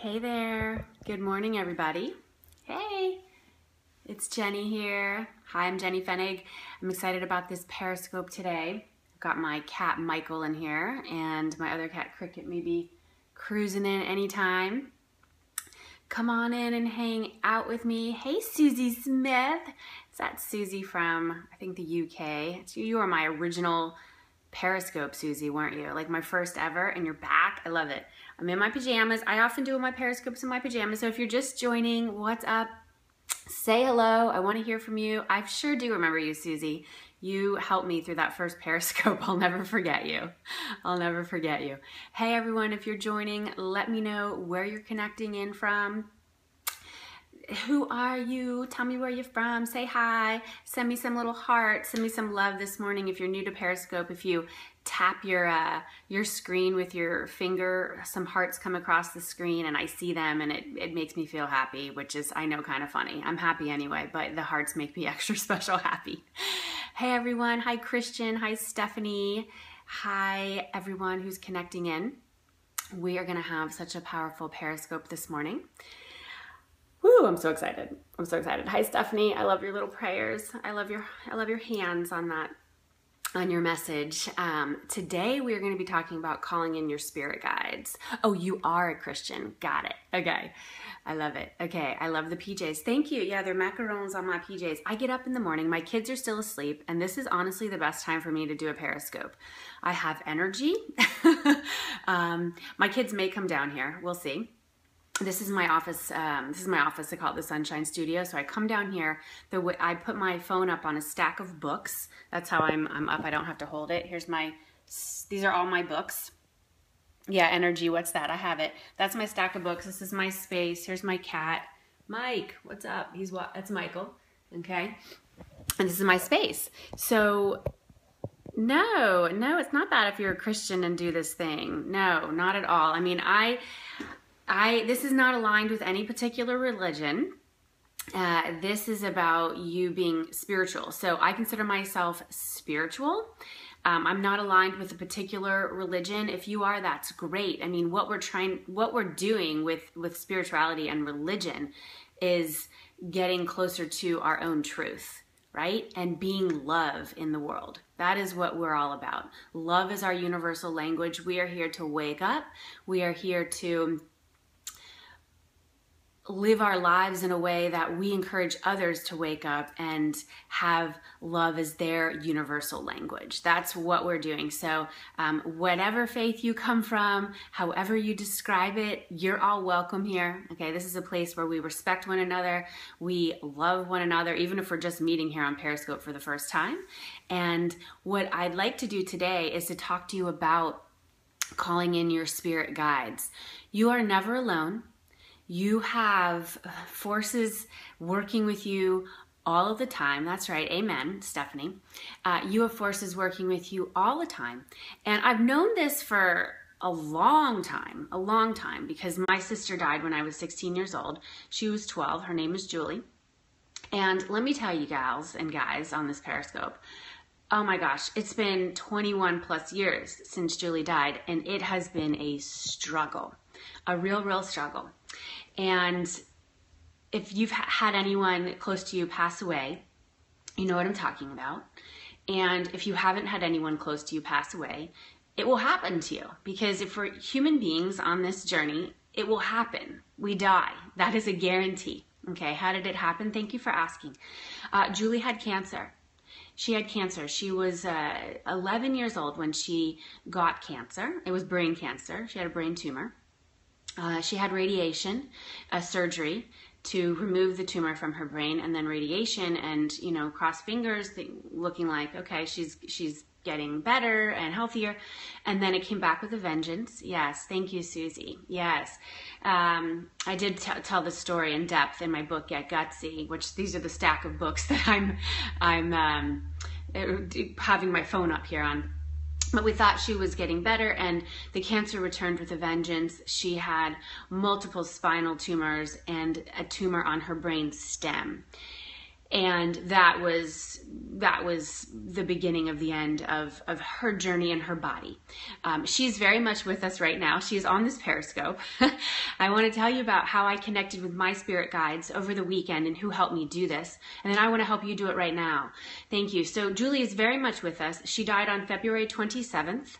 Hey there. Good morning, everybody. Hey, it's Jenny here. Hi, I'm Jenny Fenig. I'm excited about this Periscope today. I've got my cat Michael in here, and my other cat Cricket may be cruising in anytime. Come on in and hang out with me. Hey, Susie Smith. Is that Susie from, I think, the UK? You were my original Periscope, Susie, weren't you? Like my first ever, and you're back. I love it. I'm in my pajamas. I often do my Periscopes in my pajamas, so if you're just joining, what's up? Say hello. I want to hear from you. I sure do remember you, Susie. You helped me through that first Periscope. I'll never forget you. I'll never forget you. Hey, everyone, if you're joining, let me know where you're connecting in from. Who are you? Tell me where you're from. Say hi. Send me some little hearts. Send me some love this morning. If you're new to Periscope, if you tap your screen with your finger, some hearts come across the screen and I see them and it makes me feel happy, which is, I know, kind of funny. I'm happy anyway, but the hearts make me extra special happy. Hey everyone. Hi Christian. Hi Stephanie. Hi everyone who's connecting in. We are going to have such a powerful Periscope this morning. Woo, I'm so excited. I'm so excited. Hi, Stephanie. I love your little prayers. I love your hands on that, on your message. Today, we are going to be talking about calling in your spirit guides. Oh, you are a Christian. Got it. Okay. I love it. Okay. I love the PJs. Thank you. Yeah, they're macarons on my PJs. I get up in the morning. My kids are still asleep, and this is honestly the best time for me to do a Periscope. I have energy. My kids may come down here. We'll see. This is my office. I call it the Sunshine Studio. So I come down here. I put my phone up on a stack of books. That's how I'm up. I don't have to hold it. These are all my books. Yeah, energy. What's that? I have it. That's my stack of books. This is my space. Here's my cat, Mike. What's up? That's Michael. Okay. And this is my space. So no, it's not bad if you're a Christian and do this thing. No, not at all. I mean, this is not aligned with any particular religion. This is about you being spiritual. So I consider myself spiritual. I'm not aligned with a particular religion. If you are, that's great. I mean, what we're doing with spirituality and religion is getting closer to our own truth, right? And being love in the world. That is what we're all about. Love is our universal language. We are here to wake up. We are here to live our lives in a way that we encourage others to wake up and have love as their universal language. That's what we're doing. So whatever faith you come from, however you describe it, you're all welcome here. Okay, this is a place where we respect one another. We love one another, even if we're just meeting here on Periscope for the first time. And what I'd like to do today is to talk to you about calling in your spirit guides. You are never alone. You have forces working with you all of the time. That's right. Amen, Stephanie. You have forces working with you all the time. And I've known this for a long time, because my sister died when I was 16 years old. She was 12. Her name is Julie. And let me tell you, gals and guys on this Periscope, oh my gosh, it's been 21 plus years since Julie died, and it has been a struggle, a real struggle. And if you've had anyone close to you pass away, you know what I'm talking about. And if you haven't had anyone close to you pass away, it will happen to you. Because if we're human beings on this journey, it will happen. We die. That is a guarantee. Okay, how did it happen? Thank you for asking. Julie had cancer. She had cancer. She was 11 years old when she got cancer. It was brain cancer. She had a brain tumor. She had radiation, surgery to remove the tumor from her brain, and then radiation, and cross fingers, looking like okay, she's getting better and healthier, and then it came back with a vengeance. Yes, thank you, Susie. Yes, I did tell the story in depth in my book Get Gutsy, which these are the stack of books that I'm having my phone up here on. But we thought she was getting better, and the cancer returned with a vengeance. She had multiple spinal tumors and a tumor on her brain stem. And that was the beginning of the end of her journey in her body. She's very much with us right now. She's on this Periscope. I want to tell you about how I connected with my spirit guides over the weekend and who helped me do this. And then I want to help you do it right now. Thank you. So Julie is very much with us. She died on February 27th,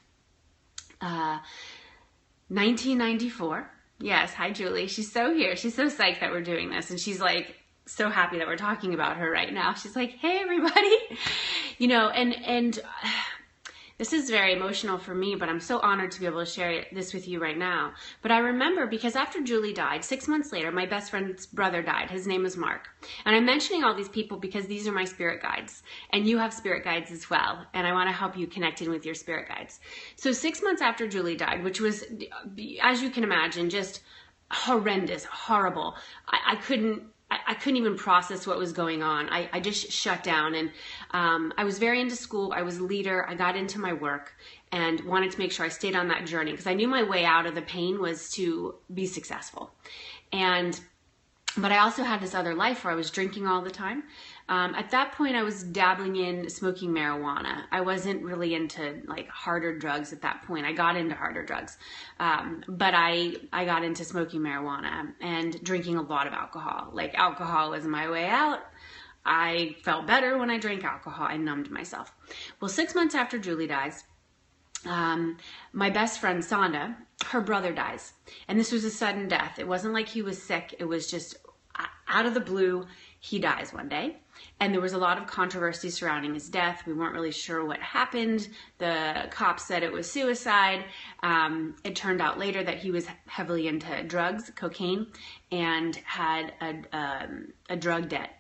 1994. Yes. Hi, Julie. She's so here. She's so psyched that we're doing this. And she's like, so happy that we're talking about her right now. She's like, hey, everybody, and this is very emotional for me, but I'm so honored to be able to share this with you right now. But I remember, because after Julie died, 6 months later, my best friend's brother died. His name was Mark. And I'm mentioning all these people because these are my spirit guides, and you have spirit guides as well. And I want to help you connect in with your spirit guides. So 6 months after Julie died, which was, as you can imagine, just horrendous, horrible. I couldn't even process what was going on. I just shut down, and I was very into school. I was a leader. I got into my work and wanted to make sure I stayed on that journey because I knew my way out of the pain was to be successful. But I also had this other life where I was drinking all the time. At that point, I was dabbling in smoking marijuana. I wasn't really into like harder drugs at that point. I got into harder drugs, but I got into smoking marijuana and drinking a lot of alcohol. Like, alcohol was my way out. I felt better when I drank alcohol. I numbed myself. Well, 6 months after Julie dies, my best friend Sonda, her brother dies. And this was a sudden death. It wasn't like he was sick. It was just out of the blue. He dies one day. And there was a lot of controversy surrounding his death. We weren't really sure what happened. The cops said it was suicide. It turned out later that he was heavily into drugs, cocaine, and had a drug debt.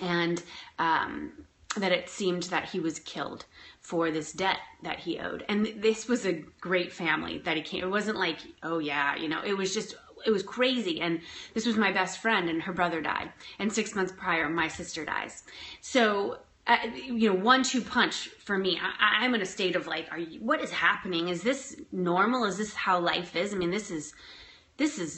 And that it seemed that he was killed for this debt that he owed. And this was a great family that he came. It wasn't like, oh yeah, it was crazy. And this was my best friend, and her brother died. And 6 months prior, my sister dies. So, 1-2 punch for me. I'm in a state of like, what is happening? Is this normal? Is this how life is? I mean, this is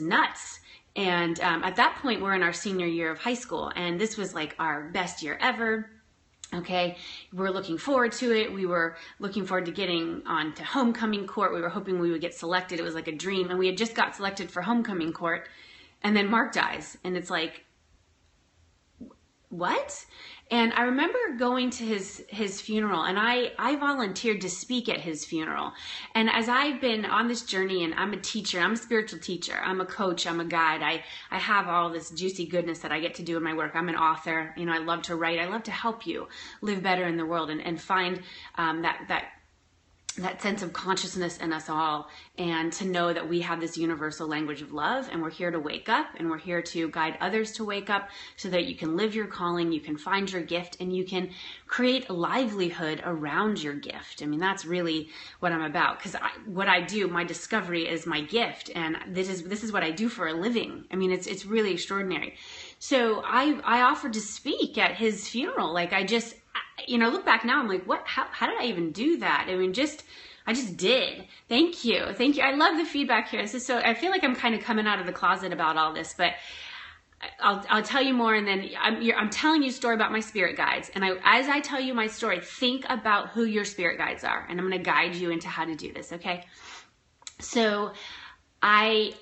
nuts. And at that point, we're in our senior year of high school, and this was like our best year ever. Okay, we're looking forward to it. We were looking forward to getting on to homecoming court. We were hoping we would get selected. It was like a dream. And we had just got selected for homecoming court. And then Mark dies. And it's like, what? And I remember going to his funeral, and I volunteered to speak at his funeral. And as I've been on this journey, and I'm a teacher, I'm a spiritual teacher, I'm a coach, I'm a guide, I have all this juicy goodness that I get to do in my work. I'm an author, I love to write, I love to help you live better in the world and find that sense of consciousness in us all, and to know that we have this universal language of love, and we're here to wake up, and we're here to guide others to wake up so that you can live your calling, you can find your gift, and you can create a livelihood around your gift. I mean, that's really what I'm about, because what I do, my discovery is my gift, and this is what I do for a living. I mean, it's really extraordinary. So I offered to speak at his funeral. Like, I just look back now, I'm like, what? How did I even do that? I mean, I just did. Thank you. I love the feedback here. This is so, I feel like I'm kind of coming out of the closet about all this, but I'll tell you more. And then I'm telling you a story about my spirit guides. And as I tell you my story, think about who your spirit guides are. And I'm going to guide you into how to do this. Okay. So I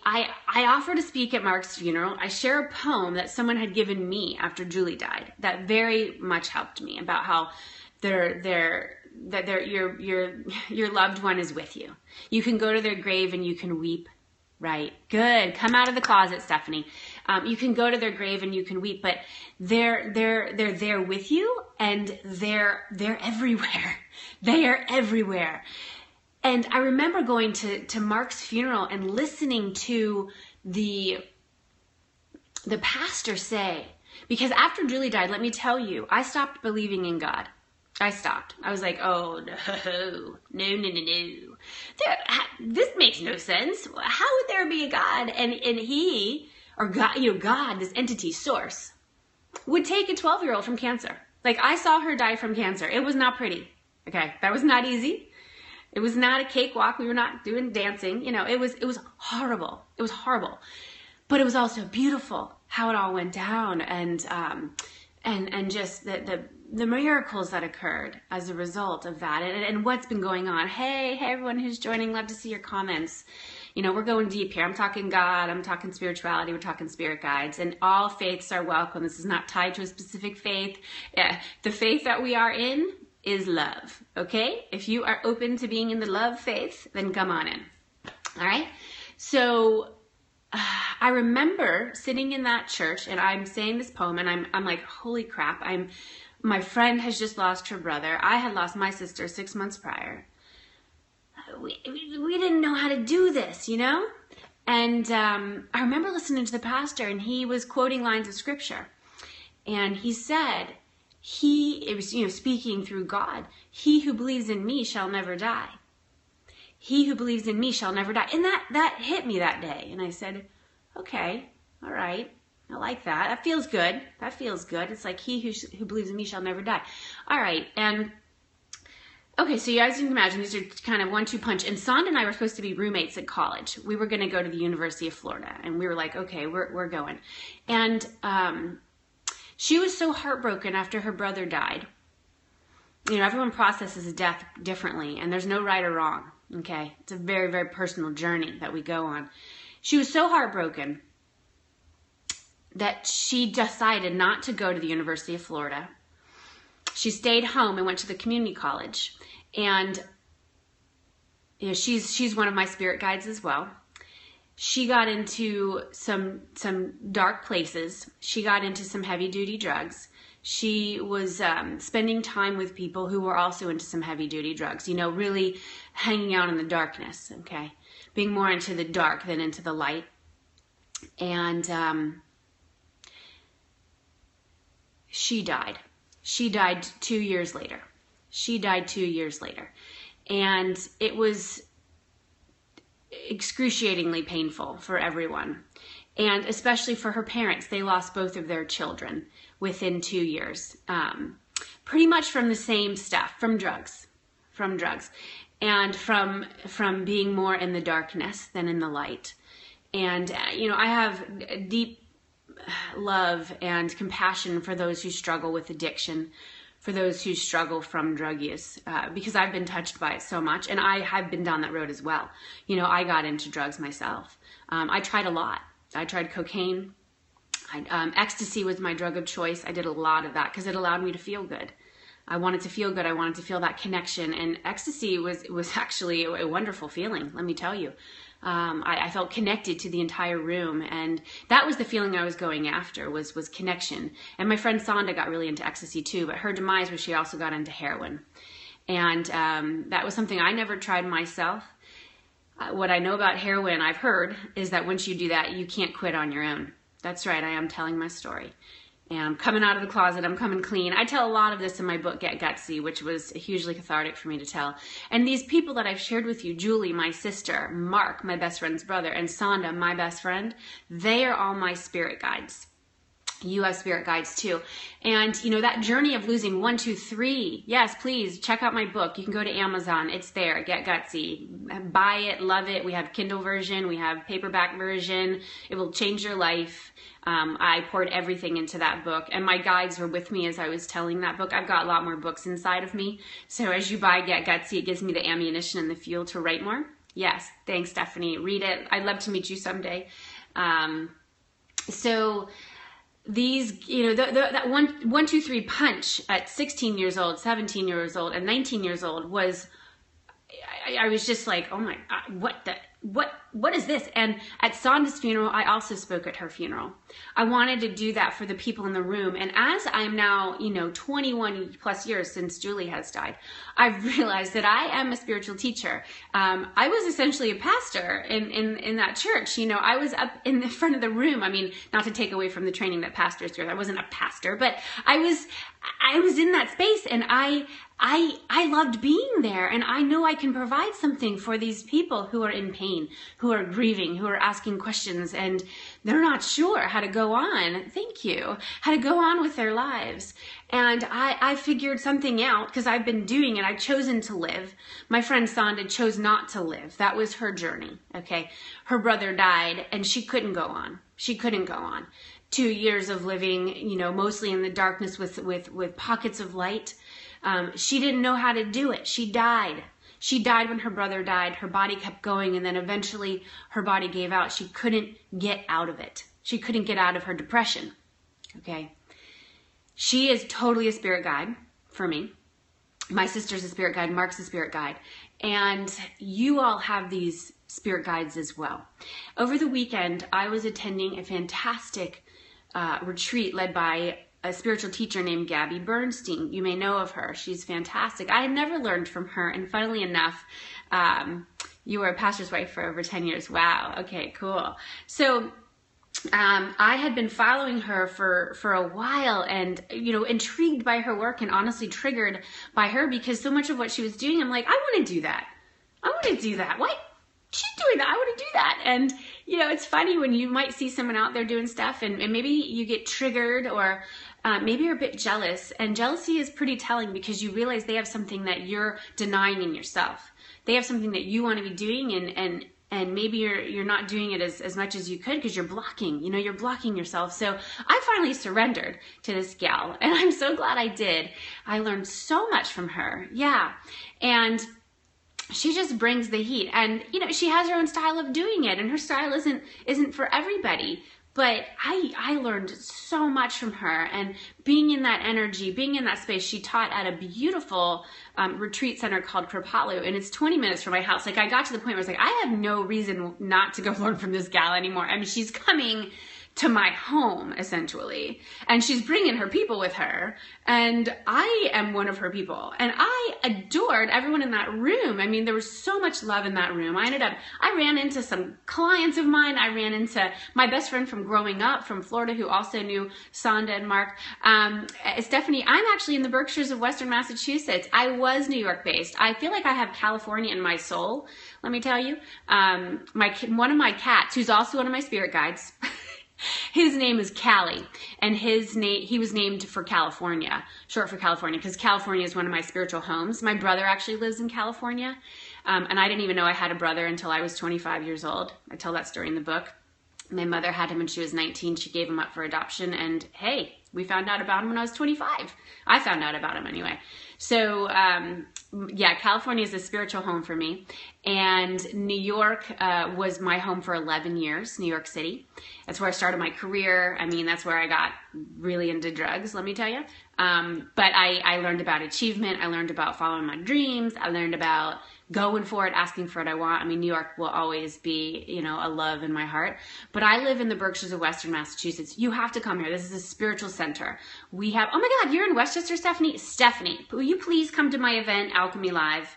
offer to speak at Mark's funeral. I share a poem that someone had given me after Julie died that very much helped me, about how your loved one is with you. You can go to their grave and you can weep. Right. Good. Come out of the closet, Stephanie. You can go to their grave and you can weep, but they're there with you, and they're everywhere. They are everywhere. And I remember going to Mark's funeral and listening to the pastor say, because after Julie died, let me tell you, I stopped believing in God. I stopped. I was like, oh, no. This makes no sense. How would there be a God? And he, or God, God, this entity, source, would take a 12-year-old from cancer. Like, I saw her die from cancer. It was not pretty. Okay. That was not easy. It was not a cakewalk. We were not doing dancing. It was horrible. It was horrible. But it was also beautiful how it all went down. And and just the miracles that occurred as a result of that, and what's been going on. Hey everyone who's joining, love to see your comments. You know, we're going deep here. I'm talking God, I'm talking spirituality, we're talking spirit guides, and all faiths are welcome. This is not tied to a specific faith. The faith that we are in is love, okay? If you are open to being in the love faith, then come on in, all right? So I remember sitting in that church, and I'm saying this poem, and I'm like, holy crap, my friend has just lost her brother. I had lost my sister 6 months prior. We didn't know how to do this, you know? And I remember listening to the pastor, and he was quoting lines of scripture. And he said, it was, you know, speaking through God, he who believes in me shall never die. He who believes in me shall never die. And that hit me that day. And I said, okay, all right. I like that. That feels good. That feels good. It's like he who believes in me shall never die. All right. And okay, so you guys can imagine these are kind of 1-2 punch. And Sonda and I were supposed to be roommates at college. We were going to go to the University of Florida. And we were like, okay, we're going. And she was so heartbroken after her brother died. You know, everyone processes death differently. And there's no right or wrong. Okay? It's a very, very personal journey that we go on. She was so heartbroken that she decided not to go to the University of Florida. She stayed home and went to the community college. And you know, she's one of my spirit guides as well. She got into some dark places. She got into some heavy duty drugs. She was spending time with people who were also into some heavy duty drugs, you know, really hanging out in the darkness, okay? Being more into the dark than into the light. And she died. She died 2 years later. She died 2 years later. And it was excruciatingly painful for everyone. And especially for her parents. They lost both of their children within 2 years. Pretty much from the same stuff, from drugs. And from being more in the darkness than in the light. And, you know, I have deep love and compassion for those who struggle with addiction, for those who struggle from drug use, because I've been touched by it so much, and I have been down that road as well. You know, I got into drugs myself. I tried a lot. I tried cocaine. Ecstasy was my drug of choice. I did a lot of that because it allowed me to feel good. I wanted to feel good. I wanted to feel that connection, and ecstasy was actually a wonderful feeling, let me tell you. I felt connected to the entire room, and that was the feeling I was going after, was connection. And my friend Sonda got really into ecstasy too, but her demise was she also got into heroin. And that was something I never tried myself. What I know about heroin, I've heard, is that once you do that, you can't quit on your own. That's right, I am telling my story. And I'm coming out of the closet, I'm coming clean. I tell a lot of this in my book, Get Gutsy, which was hugely cathartic for me to tell. And these people that I've shared with you, Julie, my sister, Mark, my best friend's brother, and Sonda, my best friend, they are all my spirit guides. You have spirit guides too. And you know, that journey of losing 1, 2, 3, yes, please check out my book. You can go to Amazon. It's there. Get Gutsy. Buy it. Love it. We have Kindle version. We have paperback version. It will change your life. I poured everything into that book, and my guides were with me as I was telling that book. I've got a lot more books inside of me. So as you buy Get Gutsy, it gives me the ammunition and the fuel to write more. Yes. Thanks, Stephanie. Read it. I'd love to meet you someday. So these, you know, that 1, 2, 3 punch at 16 years old, 17 years old, and 19 years old was, I was just like, oh my God, what is this? And at Sonda's funeral, I also spoke at her funeral. I wanted to do that for the people in the room. And as I'm now, you know, 21 plus years since Julie has died, I've realized that I am a spiritual teacher. I was essentially a pastor in that church. You know, I was up in the front of the room. I mean, not to take away from the training that pastors do. I wasn't a pastor, but I was in that space, and I loved being there, and I know I can provide something for these people who are in pain, who who are grieving, who are asking questions, and they're not sure how to go on. Thank you. How to go on with their lives. And I figured something out because I've been doing it. I've chosen to live. My friend Sonda chose not to live. That was her journey. Okay. Her brother died and she couldn't go on. She couldn't go on. 2 years of living, you know, mostly in the darkness with pockets of light. She didn't know how to do it. She died. She died when her brother died. Her body kept going, and then eventually her body gave out. She couldn't get out of it. She couldn't get out of her depression. Okay. She is totally a spirit guide for me. My sister's a spirit guide. Mark's a spirit guide. And you all have these spirit guides as well. Over the weekend, I was attending a fantastic retreat led by a spiritual teacher named Gabby Bernstein. You may know of her. She's fantastic. I had never learned from her. And funnily enough, you were a pastor's wife for over 10 years. Wow. Okay, cool. So I had been following her for a while and, you know, intrigued by her work and honestly triggered by her because so much of what she was doing, I'm like, I want to do that. I want to do that. What? She's doing that. I want to do that. And, you know, it's funny when you might see someone out there doing stuff and maybe you get triggered or maybe you're a bit jealous. And jealousy is pretty telling because you realize they have something that you're denying in yourself. They have something that you want to be doing and maybe you're not doing it as much as you could because you're blocking, you know, you're blocking yourself. So I finally surrendered to this gal and I'm so glad I did. I learned so much from her. Yeah. And she just brings the heat and, you know, she has her own style of doing it and her style isn't for everybody. But I learned so much from her and being in that energy, being in that space. She taught at a beautiful retreat center called Kripalu, and it's 20 minutes from my house. Like I got to the point where I was like, I have no reason not to go learn from this gal anymore. I mean, she's coming to my home essentially, and she's bringing her people with her, and I am one of her people, and I adored everyone in that room. I mean, there was so much love in that room. I ran into some clients of mine. I ran into my best friend from growing up from Florida who also knew Sonda and Mark. Stephanie, I'm actually in the Berkshires of Western Massachusetts. I was New York based. I feel like I have California in my soul, let me tell you. One of my cats, who's also one of my spirit guides, his name is Callie, and he was named for California, short for California, because California is one of my spiritual homes. My brother actually lives in California, and I didn't even know I had a brother until I was 25 years old. I tell that story in the book. My mother had him when she was 19. She gave him up for adoption, and hey, we found out about him when I was 25. I found out about him anyway. So, yeah, California is a spiritual home for me. And New York was my home for 11 years, New York City. That's where I started my career. I mean, that's where I got really into drugs, let me tell you. But I learned about achievement. I learned about following my dreams. I learned about going for it, asking for what I want. I mean, New York will always be, you know, a love in my heart. But I live in the Berkshires of Western Massachusetts. You have to come here. This is a spiritual center. We have, oh my God, you're in Westchester, Stephanie? Stephanie, will you please come to my event, Alchemy Live?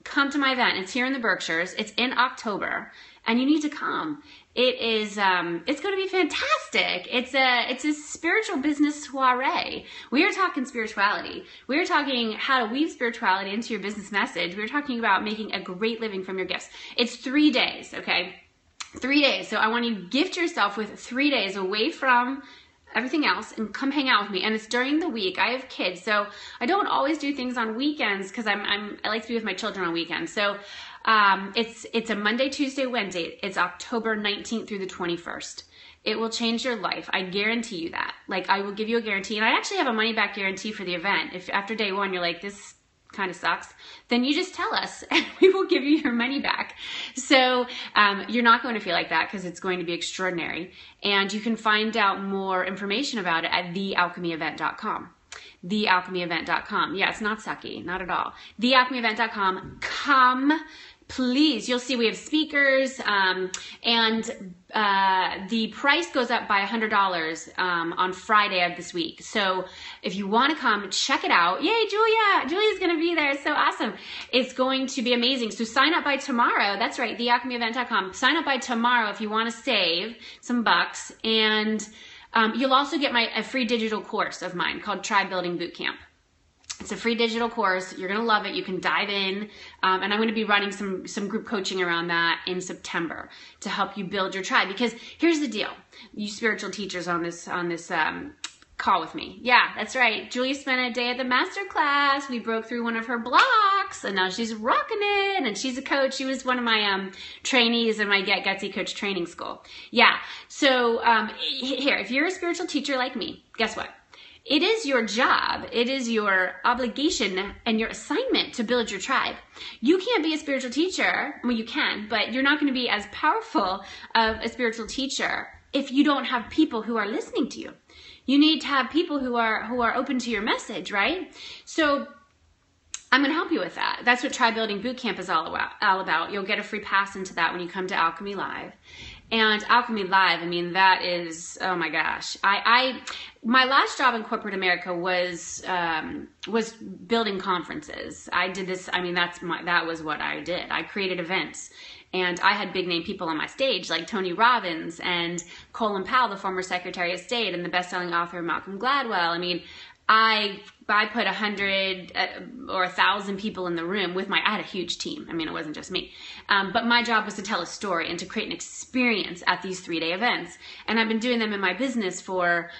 Come to my event. It's here in the Berkshires. It's in October, and you need to come. It is, it's going to be fantastic. It's a spiritual business soiree. We are talking spirituality. We are talking how to weave spirituality into your business message. We're talking about making a great living from your gifts. It's 3 days, okay? 3 days. So I want you to gift yourself with 3 days away from everything else and come hang out with me. And it's during the week. I have kids, so I don't always do things on weekends because I like to be with my children on weekends. So it's a Monday, Tuesday, Wednesday. It's October 19th through the 21st. It will change your life. I guarantee you that. Like, I will give you a guarantee. And I actually have a money back guarantee for the event. If after day one you're like, this kind of sucks, then you just tell us and we will give you your money back. So you're not going to feel like that because it's going to be extraordinary. And you can find out more information about it at thealchemyevent.com. thealchemyevent.com. Yeah, it's not sucky, not at all. thealchemyevent.com. Come, please. You'll see we have speakers, and the price goes up by $100 on Friday of this week. So if you want to come, check it out. Yay, Julia! Julia's going to be there. It's so awesome. It's going to be amazing. So sign up by tomorrow. That's right, thealchemyevent.com. Sign up by tomorrow if you want to save some bucks. And you'll also get a free digital course of mine called Tribe Building Bootcamp. It's a free digital course. You're going to love it. You can dive in. And I'm going to be running some group coaching around that in September to help you build your tribe. Because here's the deal. You spiritual teachers on this call with me. Yeah, that's right. Julia spent a day at the masterclass. We broke through one of her blocks and now she's rocking it. And she's a coach. She was one of my trainees in my Get Gutsy Coach training school. Yeah. So here, if you're a spiritual teacher like me, guess what? It is your job, it is your obligation and your assignment to build your tribe. You can't be a spiritual teacher, well you can, but you're not going to be as powerful of a spiritual teacher if you don't have people who are listening to you. You need to have people who are open to your message, right? So I'm going to help you with that. That's what Tribe Building Bootcamp is all about. You'll get a free pass into that when you come to Alchemy Live. And Alchemy Live, I mean, that is, oh my gosh. My last job in corporate America was building conferences. I did this, I mean, that was what I did. I created events. And I had big name people on my stage like Tony Robbins and Colin Powell, the former Secretary of State, and the best-selling author Malcolm Gladwell. I mean, I put 100 or 1,000 people in the room I had a huge team. I mean, it wasn't just me. But my job was to tell a story and to create an experience at these 3-day events. And I've been doing them in my business for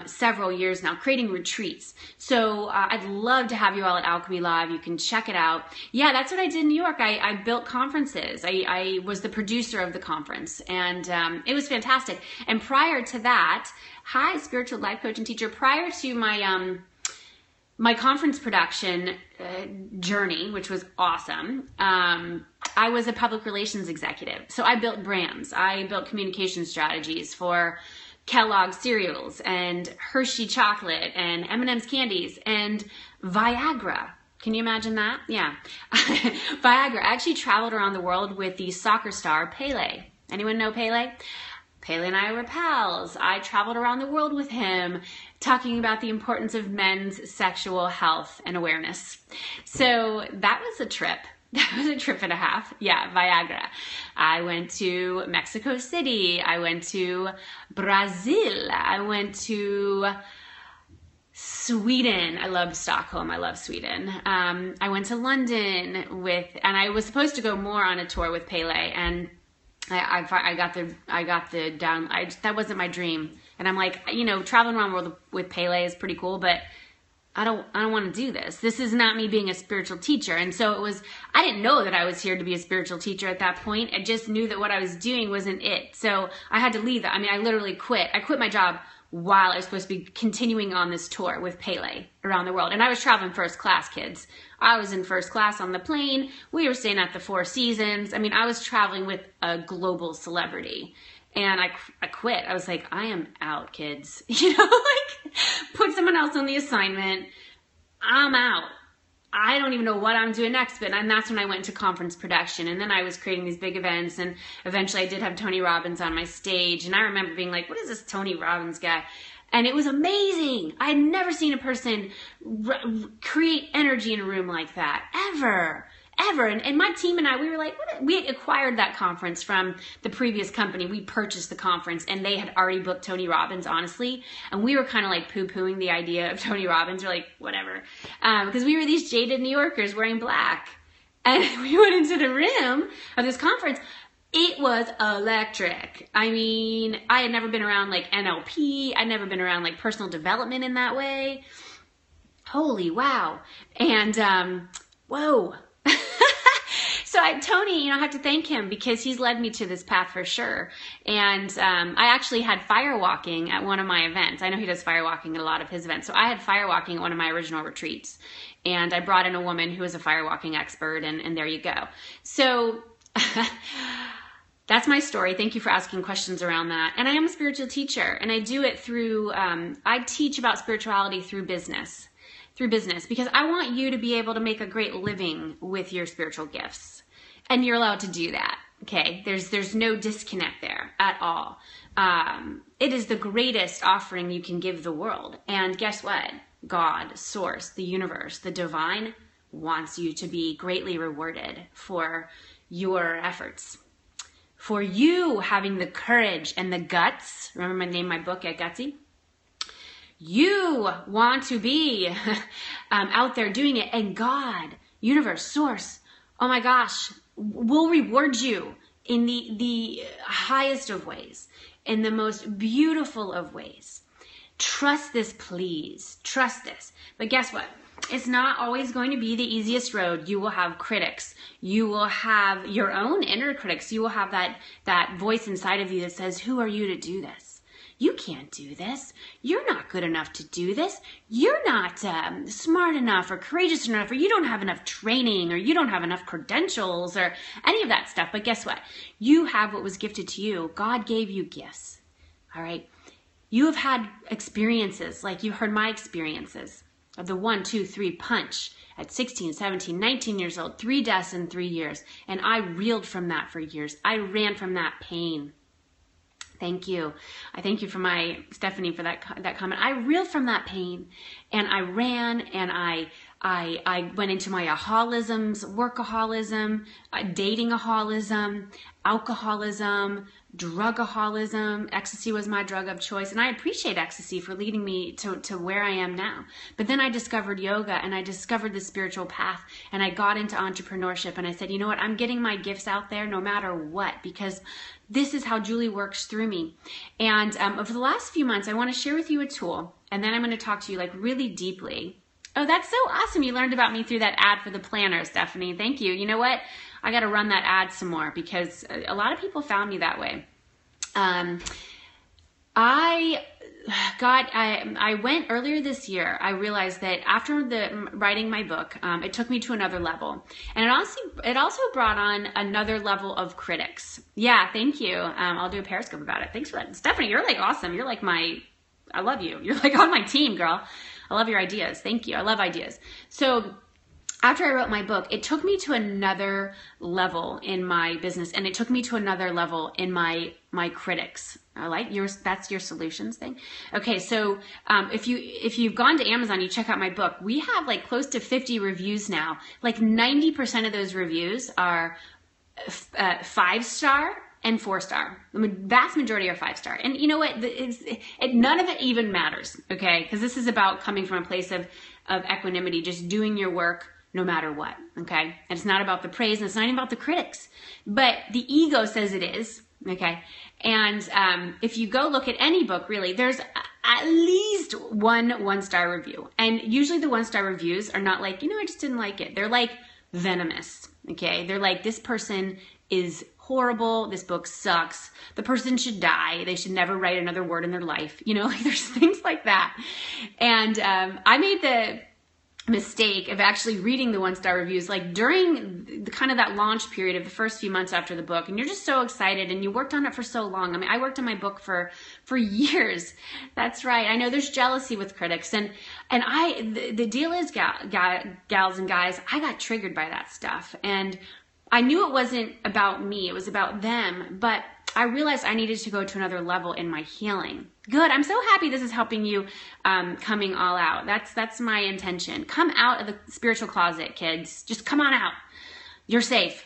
several years now, creating retreats. So I'd love to have you all at Alchemy Live. You can check it out. Yeah, that's what I did in New York. I built conferences. I was the producer of the conference. And it was fantastic. And prior to that, hi, spiritual life coach and teacher. Prior to my conference production journey, which was awesome, I was a public relations executive. So I built brands. I built communication strategies for Kellogg's cereals and Hershey chocolate and M&M's candies and Viagra. Can you imagine that? Yeah. Viagra. I actually traveled around the world with the soccer star Pele. Anyone know Pele? Pele and I were pals. I traveled around the world with him talking about the importance of men's sexual health and awareness. So that was a trip. That was a trip and a half. Yeah, Viagra. I went to Mexico City. I went to Brazil. I went to Sweden. I love Stockholm. I love Sweden. I went to London and I was supposed to go more on a tour with Pele, and I got the down. That wasn't my dream. And I'm like, traveling around the world with Pele is pretty cool, but I don't want to do this. This is not me being a spiritual teacher. And so I didn't know that I was here to be a spiritual teacher at that point. I just knew that what I was doing wasn't it. So I had to leave that. I mean, I literally quit. I quit my job while I was supposed to be continuing on this tour with Pele around the world. And I was traveling first class, kids. I was in first class on the plane. We were staying at the Four Seasons. I mean, I was traveling with a global celebrity. And I quit. I was like, I am out, kids. Put someone else on the assignment. I'm out. I don't even know what I'm doing next. And that's when I went into conference production. And then I was creating these big events. And eventually I did have Tony Robbins on my stage. And I remember being like, what is this Tony Robbins guy? And it was amazing. I had never seen a person create energy in a room like that, ever. And my team and I, we were like, we acquired that conference from the previous company. We purchased the conference and they had already booked Tony Robbins, honestly. And we were kind of like poo-pooing the idea of Tony Robbins. We're like, whatever. Because we were these jaded New Yorkers wearing black. And we went into the room of this conference. It was electric. I mean, I had never been around like NLP. I'd never been around like personal development in that way. Holy wow. And, whoa. So Tony, I have to thank him because he's led me to this path for sure. And I actually had firewalking at one of my events. I know he does firewalking at a lot of his events. So I had firewalking at one of my original retreats. And I brought in a woman who was a firewalking expert, and there you go. So that's my story. Thank you for asking questions around that. And I am a spiritual teacher, and I do it through, I teach about spirituality through business. Because I want you to be able to make a great living with your spiritual gifts. And you're allowed to do that, okay? There's no disconnect there at all. It is the greatest offering you can give the world. And guess what? God, source, the universe, the divine wants you to be greatly rewarded for your efforts. For you having the courage and the guts, remember my name, my book, Get Gutsy? You want to be out there doing it, and God, universe, source, oh my gosh, will reward you in the highest of ways, in the most beautiful of ways. Trust this, please. Trust this. But guess what? It's not always going to be the easiest road. You will have critics. You will have your own inner critics. You will have that voice inside of you that says, who are you to do this? You can't do this. You're not good enough to do this. You're not smart enough or courageous enough, or you don't have enough training, or you don't have enough credentials, or any of that stuff. But guess what? You have what was gifted to you. God gave you gifts. All right. You have had experiences, like you heard my experiences of the 1, 2, 3 punch at 16, 17, 19 years old, 3 deaths in 3 years. And I reeled from that for years. I ran from that pain. Thank you. I thank you for Stephanie, for that comment. I reeled from that pain, and I ran, and I went into my aholisms, workaholism, datingaholism, alcoholism, drugaholism. Ecstasy was my drug of choice, and I appreciate ecstasy for leading me to where I am now. But then I discovered yoga, and I discovered the spiritual path, and I got into entrepreneurship, and I said, you know what, I'm getting my gifts out there no matter what, because this is how Julie works through me. And over the last few months, I want to share with you a tool, and then I'm going to talk to you like really deeply. Oh, that's so awesome. You learned about me through that ad for the planner, Stephanie. Thank you. You know what? I got to run that ad some more, because a lot of people found me that way. I went earlier this year. I realized that after writing my book, it took me to another level, and it also brought on another level of critics. Yeah, thank you. I'll do a Periscope about it. Thanks for that, Stephanie. You're like awesome. You're like I love you. You're like on my team, girl. I love your ideas. Thank you. I love ideas. So after I wrote my book, it took me to another level in my business, and it took me to another level in my critics. I like yours. That's your solutions thing. Okay. So, if you've gone to Amazon, you check out my book, we have like close to 50 reviews now. Like 90% of those reviews are 5-star and 4-star. The vast majority are 5-star. And you know what? None of it even matters. Okay. Because this is about coming from a place of equanimity, just doing your work no matter what. Okay. And it's not about the praise, and it's not even about the critics, but the ego says it is. Okay. And if you go look at any book, really, there's at least one 1-star review. And usually the 1-star reviews are not like, I just didn't like it. They're like venomous. Okay. They're like, this person is horrible. This book sucks. The person should die. They should never write another word in their life. Like there's things like that. And I made the mistake of actually reading the 1-star reviews like during the kind of that launch period of the first few months after the book, and you're just so excited and you worked on it for so long. I mean, I worked on my book for years. That's right. I know there's jealousy with critics, and the deal is, gals and guys, I got triggered by that stuff, and I knew it wasn't about me, it was about them, but I realized I needed to go to another level in my healing. Good. I'm so happy this is helping you coming all out. That's my intention. Come out of the spiritual closet, kids. Just come on out. You're safe.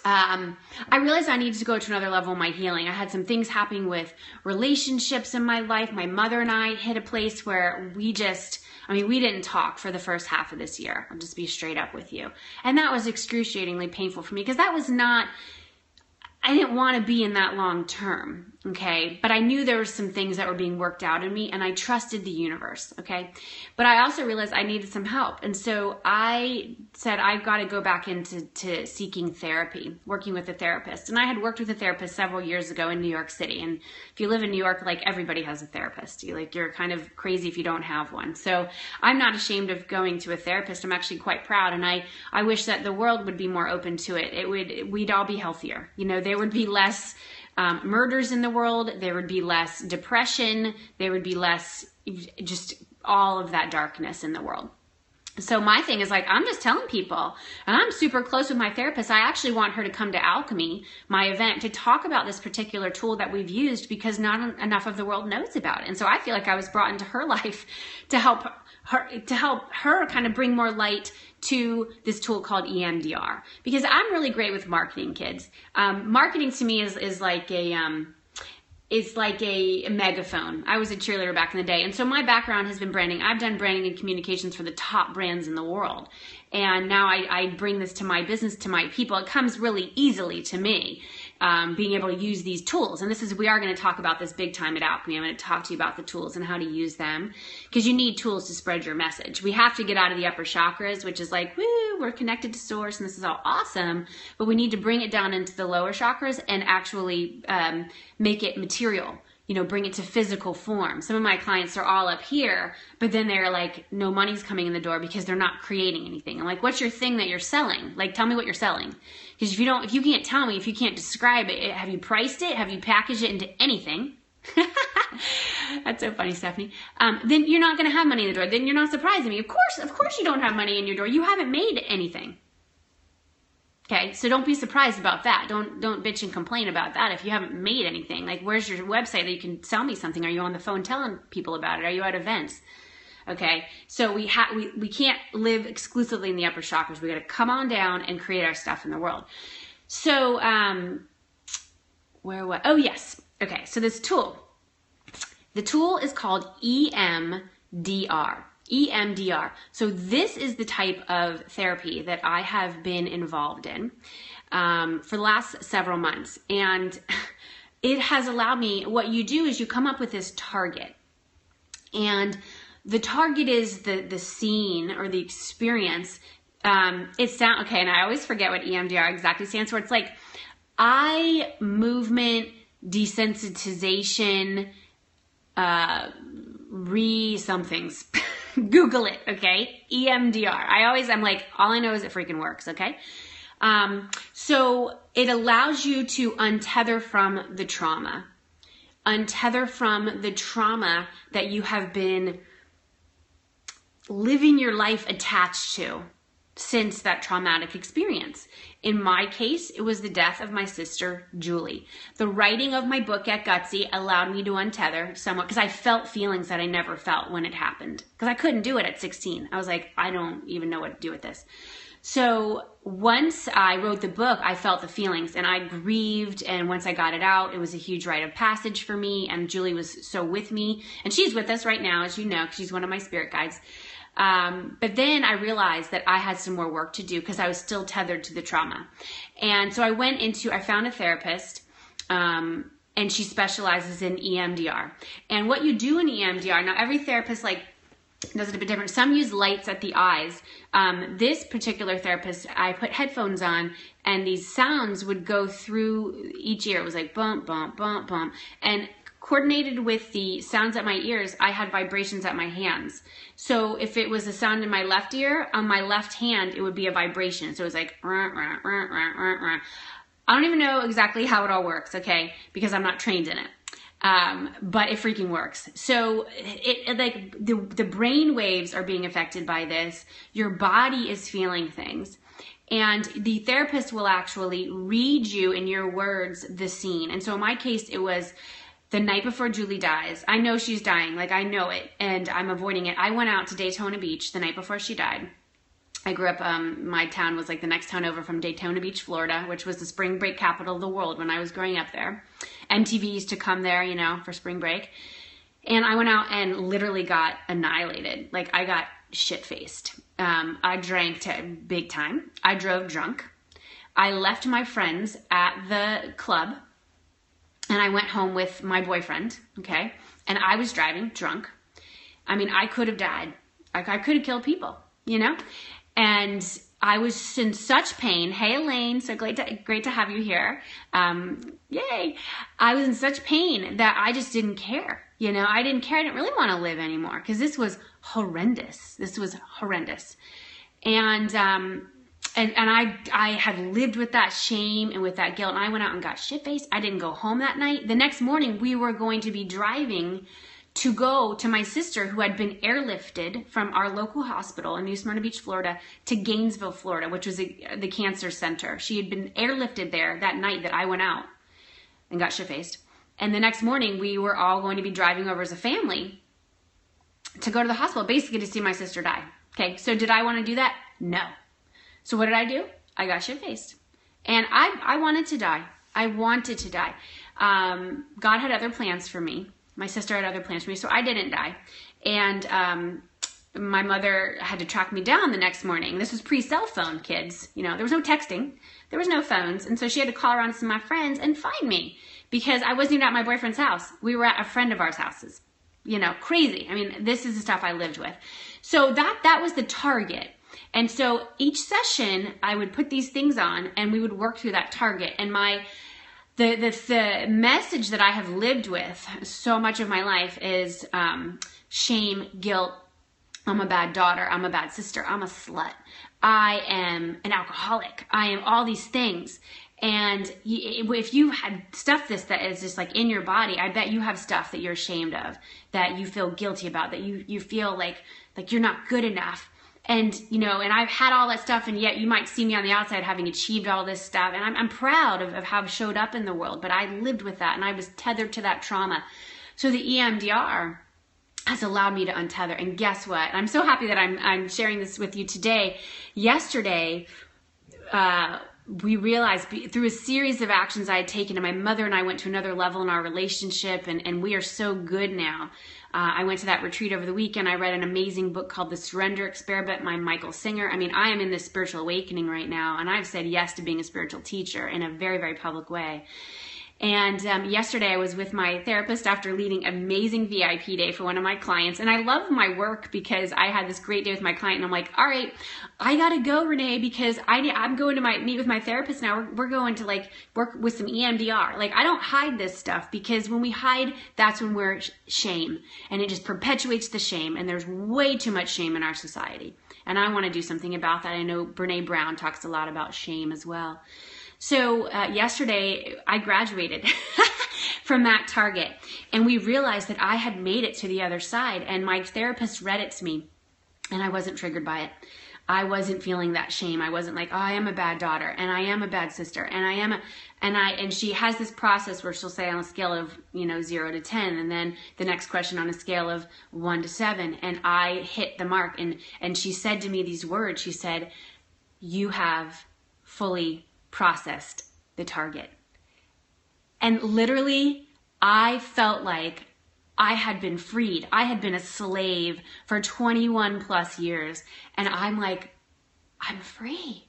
I realized I needed to go to another level in my healing. I had some things happening with relationships in my life. My mother and I hit a place where we didn't talk for the first half of this year. I'll just be straight up with you. And that was excruciatingly painful for me, because I didn't want to be in that long term, okay? But I knew there were some things that were being worked out in me, and I trusted the universe, okay? But I also realized I needed some help. And so I said, I've got to go back into seeking therapy, working with a therapist. And I had worked with a therapist several years ago in New York City. And if you live in New York, like everybody has a therapist. You're kind of crazy if you don't have one. So I'm not ashamed of going to a therapist. I'm actually quite proud. And I wish that the world would be more open to it. We'd all be healthier. There would be less murders in the world. There would be less depression. There would be less just all of that darkness in the world. So my thing is I'm just telling people, and I'm super close with my therapist. I actually want her to come to Alchemy, my event, to talk about this particular tool that we've used, because not enough of the world knows about it. And so I feel like I was brought into her life to help her kind of bring more light to this tool called Emdr, because I'm really great with marketing, kids. Marketing to me is like it's like a megaphone. I was a cheerleader back in the day. And so my background has been branding. I've done branding and communications for the top brands in the world. And now I bring this to my business, to my people. It comes really easily to me, being able to use these tools. And we are going to talk about this big time at Alchemy. I'm going to talk to you about the tools and how to use them, because you need tools to spread your message. We have to get out of the upper chakras, which is like, woo, we're connected to source and this is all awesome. But we need to bring it down into the lower chakras and actually make it material. Bring it to physical form. Some of my clients are all up here, but then they're like, no money's coming in the door because they're not creating anything. I'm like, what's your thing that you're selling? Like, tell me what you're selling. Because if you can't tell me, if you can't describe it, have you priced it? Have you packaged it into anything? That's so funny, Stephanie. Then you're not going to have money in the door. Then you're not surprising me. Of course you don't have money in your door. You haven't made anything. Okay, so don't be surprised about that. Don't bitch and complain about that if you haven't made anything. Like, where's your website that you can sell me something? Are you on the phone telling people about it? Are you at events? Okay, so we can't live exclusively in the upper chakras. We got to come on down and create our stuff in the world. So, oh yes. Okay, so this tool. The tool is called EMDR. EMDR. So this is the type of therapy that I have been involved in for the last several months. And it has allowed me, what you do is you come up with this target. And the target is the scene or the experience. Okay, and I always forget what EMDR exactly stands for. It's like eye movement desensitization, somethings. Google it, okay? EMDR. I'm like, all I know is it freaking works, okay? So it allows you to untether from the trauma. Untether from the trauma that you have been living your life attached to since that traumatic experience. In my case, it was the death of my sister, Julie. The writing of my book, Get Gutsy, allowed me to untether somewhat, because I felt feelings that I never felt when it happened. Because I couldn't do it at 16. I was like, I don't even know what to do with this. So once I wrote the book, I felt the feelings and I grieved. And once I got it out, it was a huge rite of passage for me. And Julie was so with me. And she's with us right now, as you know, because she's one of my spirit guides. But then I realized that I had some more work to do because I was still tethered to the trauma. And so I found a therapist, and she specializes in EMDR. And what you do in EMDR, now every therapist does it a bit different. Some use lights at the eyes. This particular therapist, I put headphones on and these sounds would go through each ear. It was like bump, bump, bump, bump. And coordinated with the sounds at my ears, I had vibrations at my hands. So if it was a sound in my left ear, on my left hand, it would be a vibration. So it was like, rah, rah, rah, rah, rah, rah. I don't even know exactly how it all works, okay? Because I'm not trained in it. But it freaking works. So the brain waves are being affected by this. Your body is feeling things. And the therapist will actually read you in your words the scene. And so in my case, it was the night before Julie dies. I know she's dying, like I know it, and I'm avoiding it. I went out to Daytona Beach the night before she died. I grew up, my town was like the next town over from Daytona Beach, Florida, which was the spring break capital of the world when I was growing up there. MTV used to come there, for spring break. And I went out and literally got annihilated. Like I got shit-faced. I drank big time. I drove drunk. I left my friends at the club. And I went home with my boyfriend, okay? And I was driving drunk. I mean, I could have died. I could have killed people, And I was in such pain. Hey, Elaine, so great to have you here. Yay. I was in such pain that I just didn't care. I didn't care. I didn't really want to live anymore because this was horrendous. And I had lived with that shame and with that guilt, and I went out and got shit-faced. I didn't go home that night. The next morning, we were going to be driving to go to my sister, who had been airlifted from our local hospital in New Smyrna Beach, Florida, to Gainesville, Florida, which was the cancer center. She had been airlifted there that night that I went out and got shit-faced. And the next morning, we were all going to be driving over as a family to go to the hospital, basically to see my sister die. Okay, so did I want to do that? No. So what did I do? I got shit-faced. And I wanted to die. I wanted to die. God had other plans for me. My sister had other plans for me, so I didn't die. And my mother had to track me down the next morning. This was pre-cell phone, kids. You know, there was no texting. There was no phones. And so she had to call around some of my friends and find me because I wasn't even at my boyfriend's house. We were at a friend of ours' houses. You know, crazy. I mean, this is the stuff I lived with. So that was the target. And so each session I would put these things on and we would work through that target. And the message that I have lived with so much of my life is shame, guilt. I'm a bad daughter. I'm a bad sister. I'm a slut. I am an alcoholic. I am all these things. And if you had stuff that is just like in your body, I bet you have stuff that you're ashamed of, that you feel guilty about, that you feel like you're not good enough. And, you know, and I've had all that stuff, and yet you might see me on the outside having achieved all this stuff. And I'm proud of how I've showed up in the world, but I lived with that and I was tethered to that trauma. So the EMDR has allowed me to untether. And guess what? I'm so happy that I'm sharing this with you today. Yesterday, we realized through a series of actions I had taken, and my mother and I went to another level in our relationship, and we are so good now. I went to that retreat over the weekend. I read an amazing book called The Surrender Experiment by Michael Singer. I mean, I am in this spiritual awakening right now, and I've said yes to being a spiritual teacher in a very, very public way. And yesterday I was with my therapist after leading an amazing VIP day for one of my clients. And I love my work because I had this great day with my client. And I'm like, all right, I got to go, Renee, because I'm going to meet with my therapist now. We're going to like work with some EMDR. Like, I don't hide this stuff, because when we hide, that's when we're shame. And it just perpetuates the shame. And there's way too much shame in our society. And I want to do something about that. I know Brene Brown talks a lot about shame as well. So yesterday I graduated from that target, and we realized that I had made it to the other side, and my therapist read it to me, and I wasn't triggered by it. I wasn't feeling that shame. I wasn't like, oh, I am a bad daughter, and I am a bad sister, and she has this process where she'll say on a scale of 0 to 10, and then the next question on a scale of 1 to 7, and I hit the mark, and she said to me these words. She said, you have fully processed the target. And literally, I felt like I had been freed. I had been a slave for 21 plus years. And I'm like, I'm free.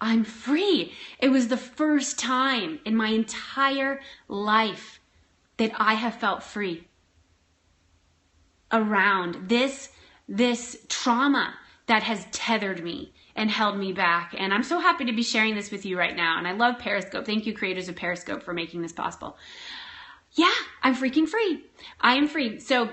I'm free. It was the first time in my entire life that I have felt free around this trauma that has tethered me and held me back. And I'm so happy to be sharing this with you right now. And I love Periscope. Thank you, creators of Periscope, for making this possible. Yeah, I'm freaking free. I am free. So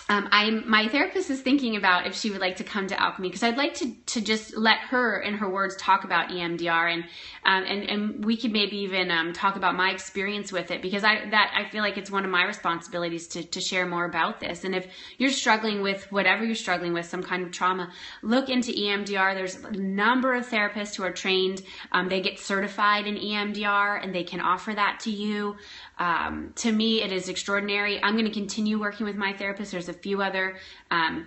my therapist is thinking about if she would like to come to Alchemy, because I'd like to just let her, in her words, talk about EMDR, and we could maybe even talk about my experience with it, because I feel like it's one of my responsibilities to share more about this. And if you're struggling with whatever you're struggling with, some kind of trauma, look into EMDR. There's a number of therapists who are trained. They get certified in EMDR, and they can offer that to you. To me, it is extraordinary. I'm going to continue working with my therapist. There's a few other,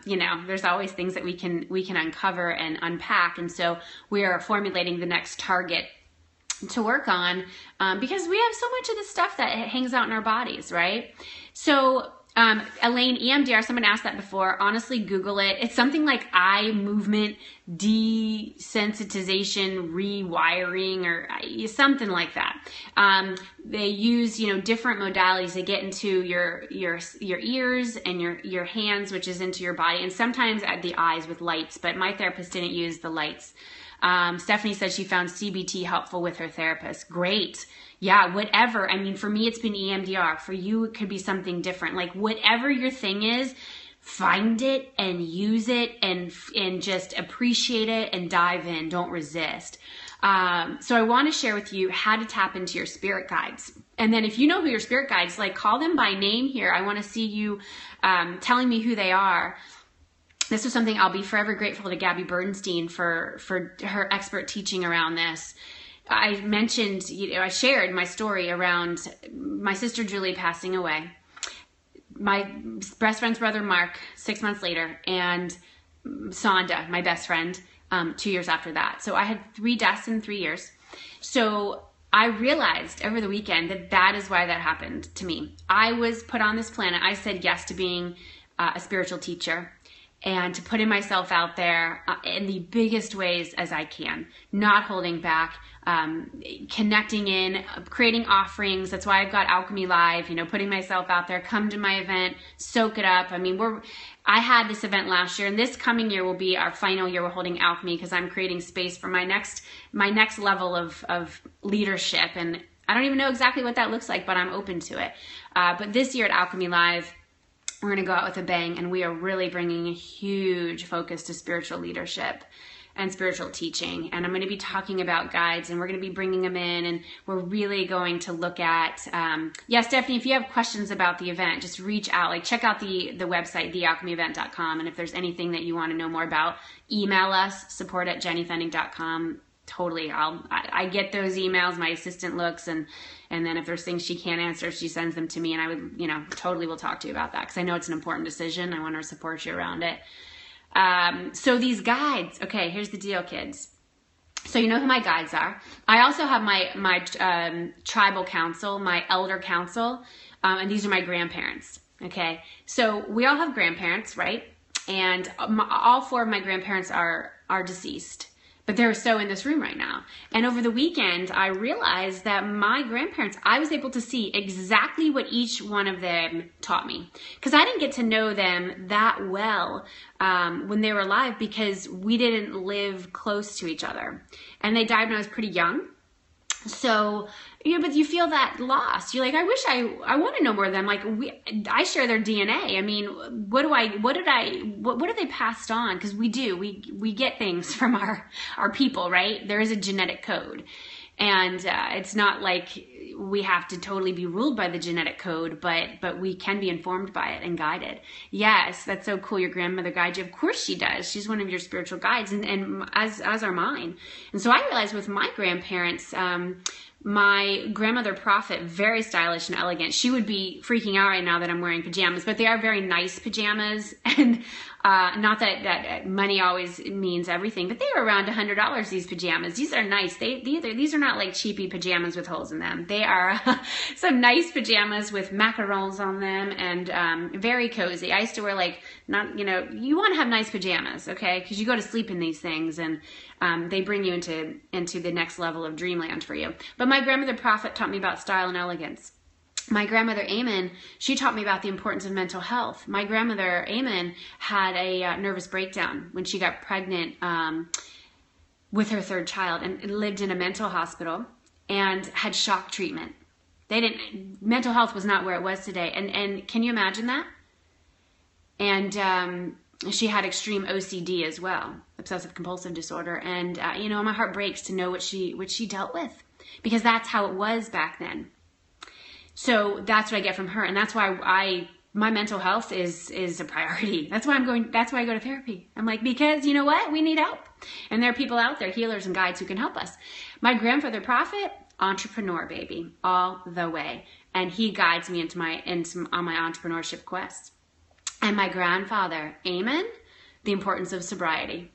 there's always things that we can uncover and unpack. And so we are formulating the next target to work on, because we have so much of this stuff that hangs out in our bodies, right? So Elaine, EMDR, someone asked that before. Honestly, Google it. It's something like eye movement desensitization rewiring, or something like that. They use, different modalities. They get into your ears and your hands, which is into your body, and sometimes at the eyes with lights, but my therapist didn't use the lights. Stephanie said she found CBT helpful with her therapist. Great. Yeah, whatever. I mean, for me, it's been EMDR. For you, it could be something different. Like, whatever your thing is, find it and use it and just appreciate it and dive in. Don't resist. So I want to share with you how to tap into your spirit guides. And then if you know who your spirit guides, like, call them by name here. I want to see you telling me who they are. This was something I'll be forever grateful to Gabby Bernstein for her expert teaching around this. I mentioned, I shared my story around my sister Julie passing away, my best friend's brother Mark 6 months later, and Sonda, my best friend, 2 years after that. So I had 3 deaths in 3 years. So I realized over the weekend that that is why that happened to me. I was put on this planet. I said yes to being a spiritual teacher and to putting myself out there in the biggest ways as I can, not holding back, connecting in, creating offerings. That's why I've got Alchemy Live, you know, putting myself out there. Come to my event, soak it up. I mean, I had this event last year, and this coming year will be our final year we're holding Alchemy, because I'm creating space for my next level of leadership. And I don't even know exactly what that looks like, but I'm open to it. But this year at Alchemy Live, we're going to go out with a bang, and we are really bringing a huge focus to spiritual leadership and spiritual teaching. And I'm going to be talking about guides, and we're going to be bringing them in, and we're really going to look at, Stephanie, if you have questions about the event, just reach out, like check out the website, thealchemyevent.com. And if there's anything that you want to know more about, email us, support@jennyfenning.com. Totally. I get those emails. My assistant looks, and then if there's things she can't answer, she sends them to me, and I would, totally will talk to you about that, because I know it's an important decision. I want to support you around it. So these guides, okay, here's the deal, kids. So you know who my guides are. I also have my tribal council, my elder council, and these are my grandparents. Okay, so we all have grandparents, right? And all 4 of my grandparents are deceased. But they're so in this room right now. And over the weekend, I realized that my grandparents, I was able to see exactly what each one of them taught me. Because I didn't get to know them that well when they were alive, because we didn't live close to each other. And they died when I was pretty young. So, but you feel that loss. You're like, I wish I want to know more of them. Like I share their DNA. I mean, what have they passed on? Because we do, we get things from our people, right? There is a genetic code, and it's not like we have to totally be ruled by the genetic code, but we can be informed by it and guided. Yes, that's so cool. Your grandmother guides you. Of course she does. She's one of your spiritual guides, and as are mine. And so I realized with my grandparents, my grandmother Prophet, very stylish and elegant. She would be freaking out right now that I'm wearing pajamas, but they are very nice pajamas. And not that money always means everything, but they were around $100, these pajamas. These are nice. These are not like cheapy pajamas with holes in them. They are some nice pajamas with macarons on them, and very cozy. I used to wear you want to have nice pajamas, okay? Because you go to sleep in these things, and they bring you into the next level of dreamland for you. But my grandmother Prophet taught me about style and elegance. My grandmother Amen, she taught me about the importance of mental health. My grandmother Amen had a nervous breakdown when she got pregnant with her 3rd child, and lived in a mental hospital and had shock treatment. Mental health was not where it was today. And can you imagine that? And she had extreme OCD as well, obsessive compulsive disorder. And my heart breaks to know what she dealt with, because that's how it was back then. So that's what I get from her, and that's why my mental health is a priority. That's why I go to therapy. I'm like, because you know what? We need help. And there are people out there, healers and guides, who can help us. My grandfather Prophet, entrepreneur, baby, all the way. And he guides me on my entrepreneurship quest. And my grandfather, Amen, the importance of sobriety.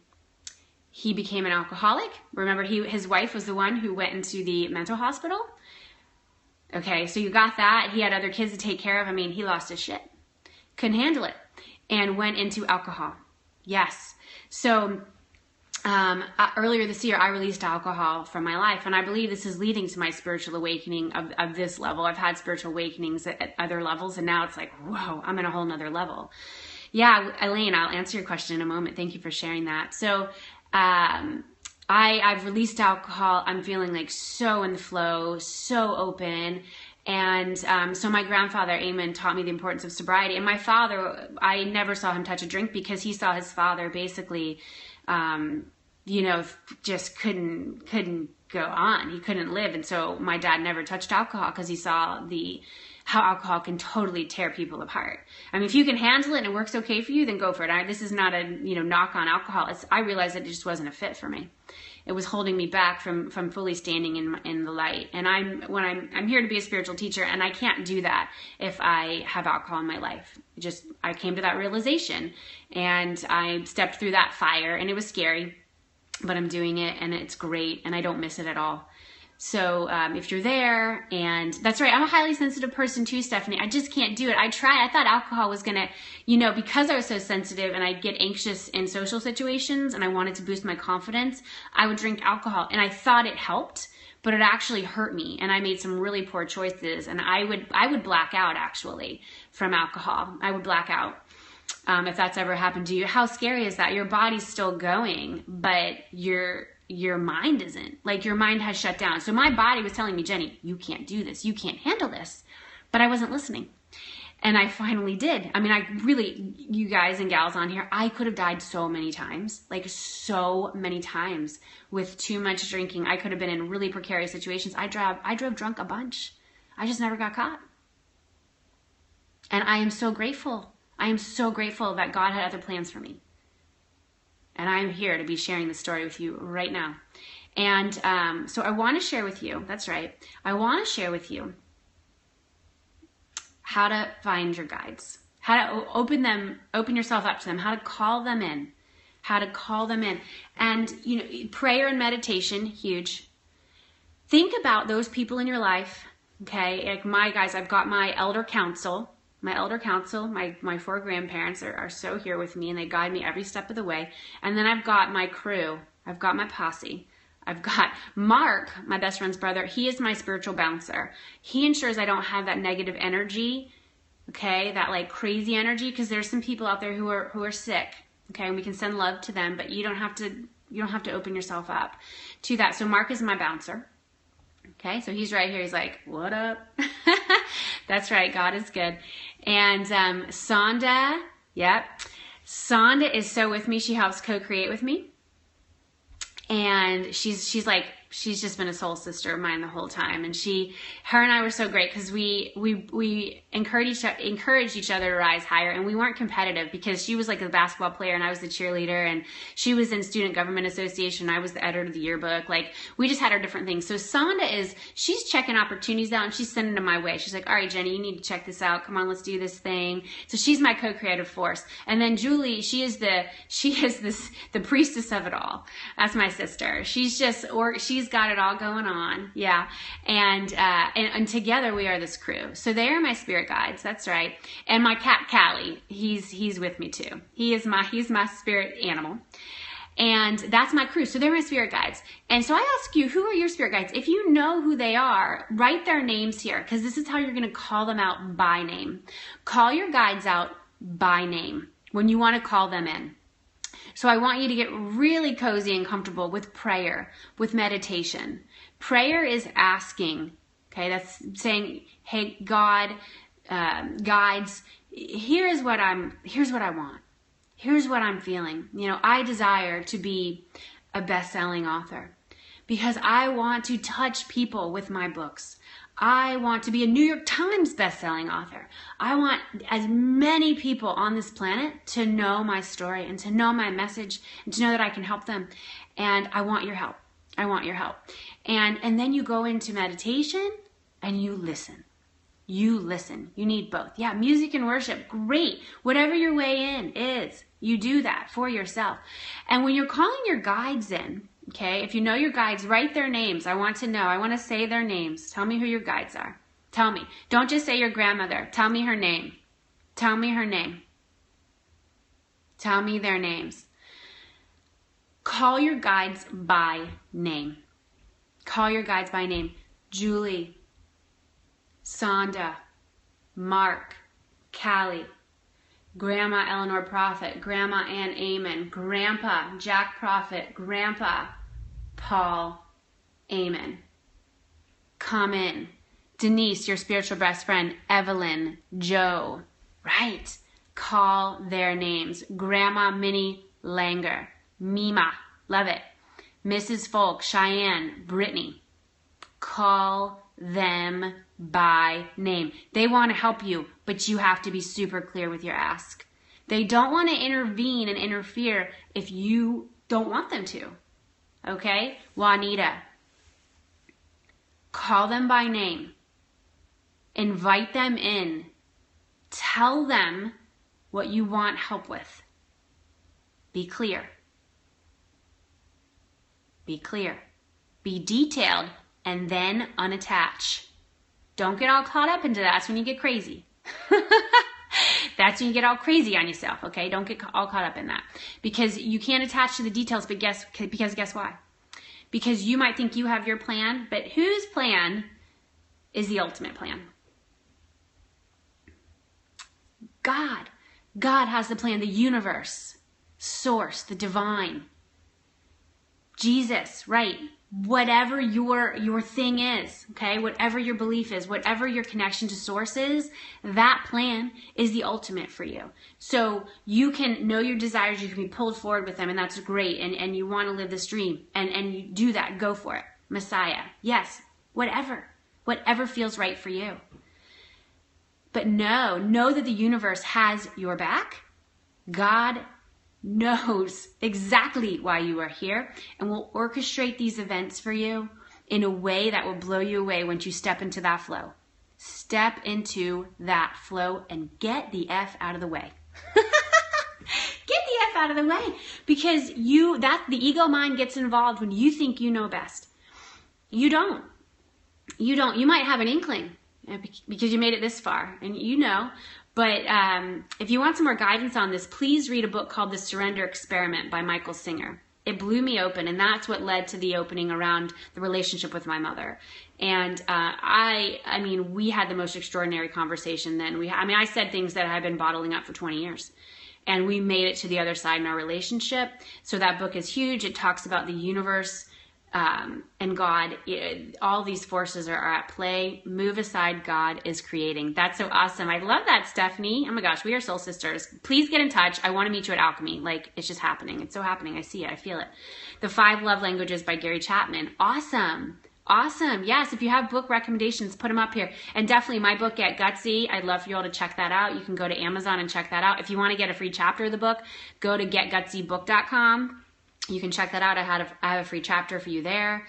He became an alcoholic. Remember, his wife was the one who went into the mental hospital. Okay, so you got that. He had other kids to take care of. I mean, he lost his shit. Couldn't handle it. And went into alcohol. Yes. So earlier this year, I released alcohol from my life. And I believe this is leading to my spiritual awakening of this level. I've had spiritual awakenings at other levels. And now it's like, whoa, I'm at a whole nother level. Yeah, Elaine, I'll answer your question in a moment. Thank you for sharing that. So I've released alcohol. I'm feeling like so in the flow, so open. And so my grandfather, Amen, taught me the importance of sobriety. And my father, I never saw him touch a drink, because he saw his father basically, just couldn't go on. He couldn't live. And so my dad never touched alcohol, because he saw how alcohol can totally tear people apart. I mean, if you can handle it and it works okay for you, then go for it. This is not a knock on alcohol. I realized that it just wasn't a fit for me. It was holding me back from fully standing in the light. And I'm here to be a spiritual teacher, and I can't do that if I have alcohol in my life. I came to that realization, and I stepped through that fire, and it was scary, but I'm doing it, and it's great, and I don't miss it at all. So if you're there, and that's right, I'm a highly sensitive person too, Stephanie. I just can't do it. I tried. I thought alcohol was gonna, because I was so sensitive and I'd get anxious in social situations and I wanted to boost my confidence, I would drink alcohol, and I thought it helped, but it actually hurt me, and I made some really poor choices, and I would black out actually from alcohol. I would black out. If that's ever happened to you. How scary is that? Your body's still going, but your mind isn't. Like, your mind has shut down. So my body was telling me, Jenny, you can't do this. You can't handle this. But I wasn't listening. And I finally did. I mean, I really, you guys and gals on here, I could have died so many times. Like, so many times with too much drinking. I could have been in really precarious situations. I drove drunk a bunch. I just never got caught. And I am so grateful. I am so grateful that God had other plans for me. And I'm here to be sharing the story with you right now. And so I want to share with you, that's right, I want to share with you how to find your guides, how to open yourself up to them, how to call them in, And, prayer and meditation, huge. Think about those people in your life, okay? Like my guys, I've got my elder council. My 4 grandparents are so here with me, and they guide me every step of the way. And then I've got my crew. I've got my posse. I've got Mark, my best friend's brother. He is my spiritual bouncer. He ensures I don't have that negative energy, okay, that like crazy energy, because there's some people out there who are sick, okay, and we can send love to them, but you don't have to open yourself up to that. So Mark is my bouncer. Okay, so he's right here. He's like, what up? That's right. God is good. And Sonda, yep. Sonda is so with me. She helps co-create with me. And she's just been a soul sister of mine the whole time. And her and I were so great because we encouraged each other to rise higher. And we weren't competitive because she was like a basketball player and I was the cheerleader, and she was in Student Government Association. I was the editor of the yearbook. Like, we just had our different things. So Sonda she's checking opportunities out and she's sending them my way. She's like, all right, Jenny, you need to check this out. Come on, let's do this thing. So she's my co-creative force. And then Julie, she is the priestess of it all. That's my sister. She's got it all going on. Yeah. And together we are this crew. So they are my spirit guides. That's right. And my cat, Callie, he's with me too. He's my spirit animal. And that's my crew. So they're my spirit guides. And so I ask you, who are your spirit guides? If you know who they are, write their names here, because this is how you're going to call them out by name. Call your guides out by name when you want to call them in. So I want you to get really cozy and comfortable with prayer, with meditation. Prayer is asking, okay, that's saying, hey, God, guides, here's what I want. Here's what I'm feeling. I desire to be a best-selling author because I want to touch people with my books. I want to be a New York Times best-selling author. I want as many people on this planet to know my story and to know my message and to know that I can help them. And I want your help. I want your help. And then you go into meditation and you listen. You listen. You need both. Yeah, music and worship, great. Whatever your way in is, you do that for yourself. And when you're calling your guides in, okay, if you know your guides, write their names. I want to know. I want to say their names. Tell me who your guides are. Tell me. Don't just say your grandmother. Tell me her name. Tell me her name. Tell me their names. Call your guides by name. Call your guides by name. Julie, Sonda, Mark, Callie, Grandma Eleanor Prophet, Grandma Ann Amen, Grandpa Jack Prophet, Grandpa Paul Amen. Come in. Denise, your spiritual best friend, Evelyn, Joe, right? Call their names. Grandma Minnie Langer, Mima, love it. Mrs. Folk, Cheyenne, Brittany. Call them by name. They want to help you, but you have to be super clear with your ask. They don't want to intervene and interfere if you don't want them to. Okay? Juanita. Call them by name. Invite them in. Tell them what you want help with. Be clear. Be clear. Be detailed and then unattach. Don't get all caught up into that. That's when you get crazy. That's when you get all crazy on yourself, okay? Don't get all caught up in that. Because you can't attach to the details, but guess why? Because you might think you have your plan, but whose plan is the ultimate plan? God. God has the plan, the universe, source, the divine. Jesus, right? Whatever your thing is, okay? Whatever your belief is, whatever your connection to source is, that plan is the ultimate for you. So you can know your desires, you can be pulled forward with them, and that's great. And you want to live this dream, and you do that, go for it. Messiah, yes, whatever feels right for you. But know that the universe has your back. God knows exactly why you are here and will orchestrate these events for you in a way that will blow you away once you step into that flow. Step into that flow and get the F out of the way. Get the F out of the way, because the ego mind gets involved when you think you know best. You don't. You might have an inkling because you made it this far and you know. But if you want some more guidance on this, please read a book called The Surrender Experiment by Michael Singer. It blew me open, and that's what led to the opening around the relationship with my mother. And I mean, we had the most extraordinary conversation then. I said things that I had been bottling up for 20 years. And we made it to the other side in our relationship. So that book is huge. It talks about the universe and God. All these forces are at play. Move aside, God is creating. That's so awesome. I love that, Stephanie. Oh my gosh, we are soul sisters. Please get in touch. I want to meet you at Alchemy. Like, it's just happening. It's so happening. I see it. I feel it. The 5 Love Languages by Gary Chapman. Awesome. Awesome. Yes, if you have book recommendations, put them up here. And definitely my book, Get Gutsy. I'd love for you all to check that out. You can go to Amazon and check that out. If you want to get a free chapter of the book, go to getgutsybook.com. You can check that out. I have a free chapter for you there.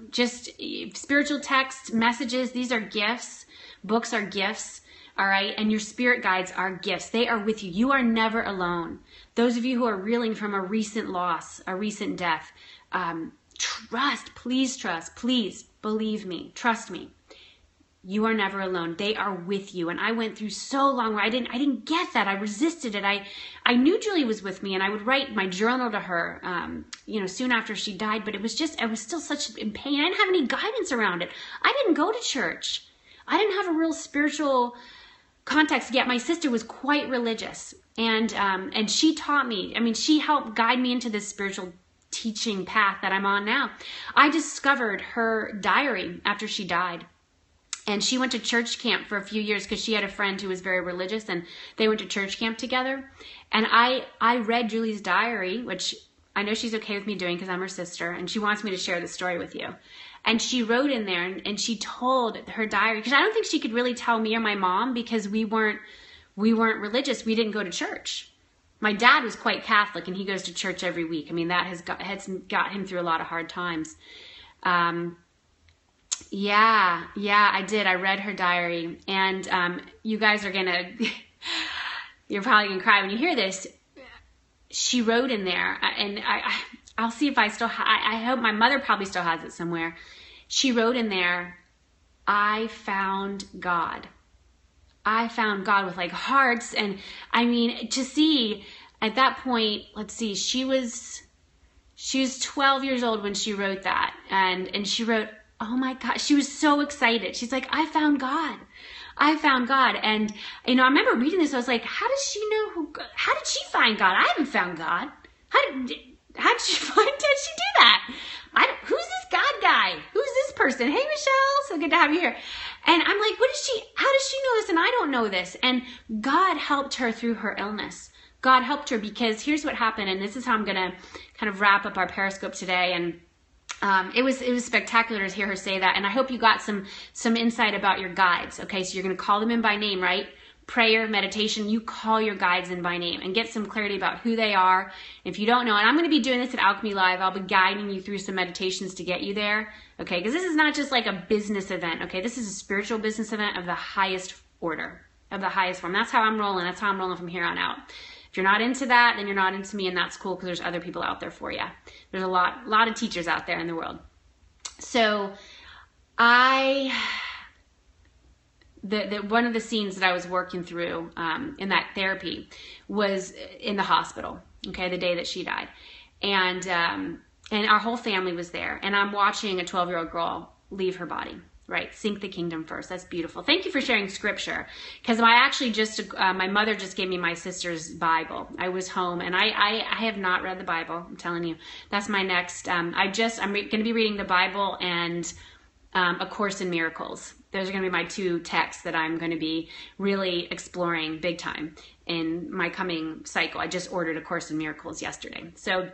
Just spiritual text, messages. These are gifts. Books are gifts. All right. And your spirit guides are gifts. They are with you. You are never alone. Those of you who are reeling from a recent loss, a recent death, please believe me. Trust me. You are never alone. They are with you. And I went through so long where I didn't get that. I resisted it. I knew Julie was with me, and I would write my journal to her, soon after she died, but I was still such in pain. I didn't have any guidance around it. I didn't go to church. I didn't have a real spiritual context yet. My sister was quite religious, and she taught me. She helped guide me into this spiritual teaching path that I'm on now. I discovered her diary after she died. And she went to church camp for a few years because she had a friend who was very religious, and they went to church camp together. And I read Julie's diary, which I know she's okay with me doing because I'm her sister, and she wants me to share the story with you. And she wrote in there, and she told her diary, because I don't think she could really tell me or my mom because we weren't religious. We didn't go to church. My dad was quite Catholic, and he goes to church every week. That has got him through a lot of hard times. Yeah, I did. I read her diary, and you guys are you're probably gonna cry when you hear this. She wrote in there, and I'll see if I still, I hope my mother probably still has it somewhere. She wrote in there, I found God. I found God with like hearts, and to see at that point, let's see, she was 12 years old when she wrote that, and she wrote, oh my God, she was so excited. She's like, I found God. I found God. And, I remember reading this. I was like, how did she find God? I haven't found God. How did she do that? Who's this God guy? Who's this person? Hey, Michelle, so good to have you here. And I'm like, how does she know this? And I don't know this. And God helped her through her illness. God helped her, because here's what happened. And this is how I'm going to kind of wrap up our Periscope today. And it was spectacular to hear her say that. And I hope you got some insight about your guides. Okay, so you're going to call them in by name, right? Prayer, meditation, you call your guides in by name and get some clarity about who they are. If you don't know, and I'm going to be doing this at Alchemy Live, I'll be guiding you through some meditations to get you there. Okay, because this is not just like a business event. Okay, this is a spiritual business event of the highest order, of the highest form. That's how I'm rolling. That's how I'm rolling from here on out. If you're not into that, then you're not into me, and that's cool, because there's other people out there for you. There's a lot of teachers out there in the world. So One of the scenes that I was working through in that therapy was in the hospital, okay, the day that she died. And our whole family was there. And I'm watching a 12-year-old girl leave her body, right? Seek the kingdom first. That's beautiful. Thank you for sharing scripture. Because I actually my mother just gave me my sister's Bible. I was home, and I have not read the Bible. I'm telling you. That's my next, I'm going to be reading the Bible and A Course in Miracles. Those are going to be my two texts that I'm going to be really exploring big time in my coming cycle. I just ordered A Course in Miracles yesterday. So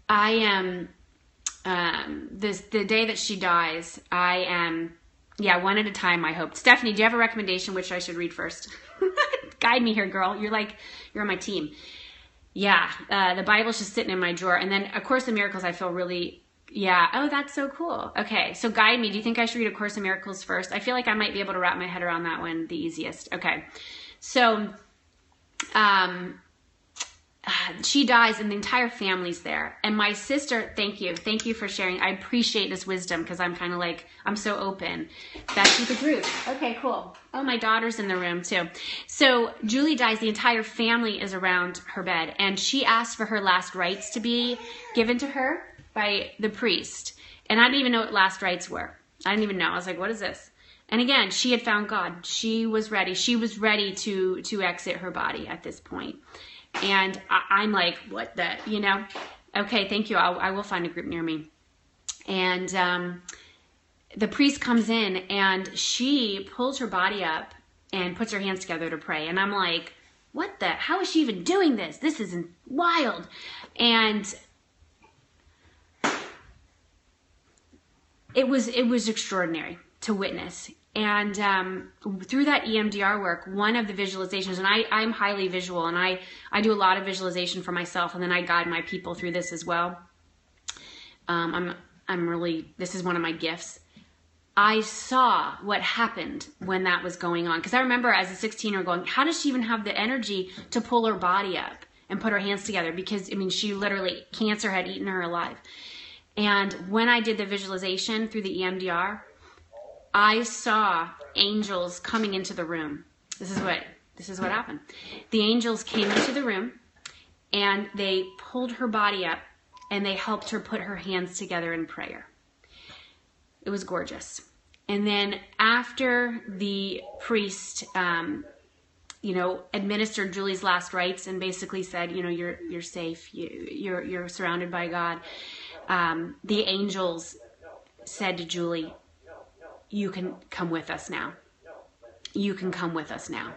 I am, the day that she dies, I am, one at a time, I hope. Stephanie, do you have a recommendation which I should read first? Guide me here, girl. You're on my team. Yeah, the Bible's just sitting in my drawer. And then A Course in Miracles, I feel really... Yeah. Oh, that's so cool. Okay. So guide me. Do you think I should read A Course in Miracles first? I feel like I might be able to wrap my head around that one the easiest. Okay. So, she dies and the entire family's there. And my sister, thank you. Thank you for sharing. I appreciate this wisdom because I'm kind of like, I'm so open. That's the group. Okay, cool. Oh, my daughter's in the room too. So Julie dies. The entire family is around her bed. And she asked for her last rites to be given to her by the priest. And I didn't even know what last rites were. I didn't even know. I was like, what is this? And again, she had found God. She was ready. She was ready to exit her body at this point. And I'm like, what the, Okay, thank you. I will find a group near me. And the priest comes in and she pulls her body up and puts her hands together to pray. And I'm like, what the, how is she even doing this? This isn't wild. And it was extraordinary to witness. And through that EMDR work, one of the visualizations, and I'm highly visual, and I do a lot of visualization for myself, and then I guide my people through this as well. This is one of my gifts. I saw what happened when that was going on. Because I remember as a 16-year-old going, how does she even have the energy to pull her body up and put her hands together? Because, she literally, cancer had eaten her alive. And when I did the visualization through the EMDR, I saw angels coming into the room. This is what happened. The angels came into the room and they pulled her body up and they helped her put her hands together in prayer. It was gorgeous. And then after the priest, administered Julie's last rites and basically said, you're safe. You're surrounded by God. The angels said to Julie, you can come with us now. You can come with us now.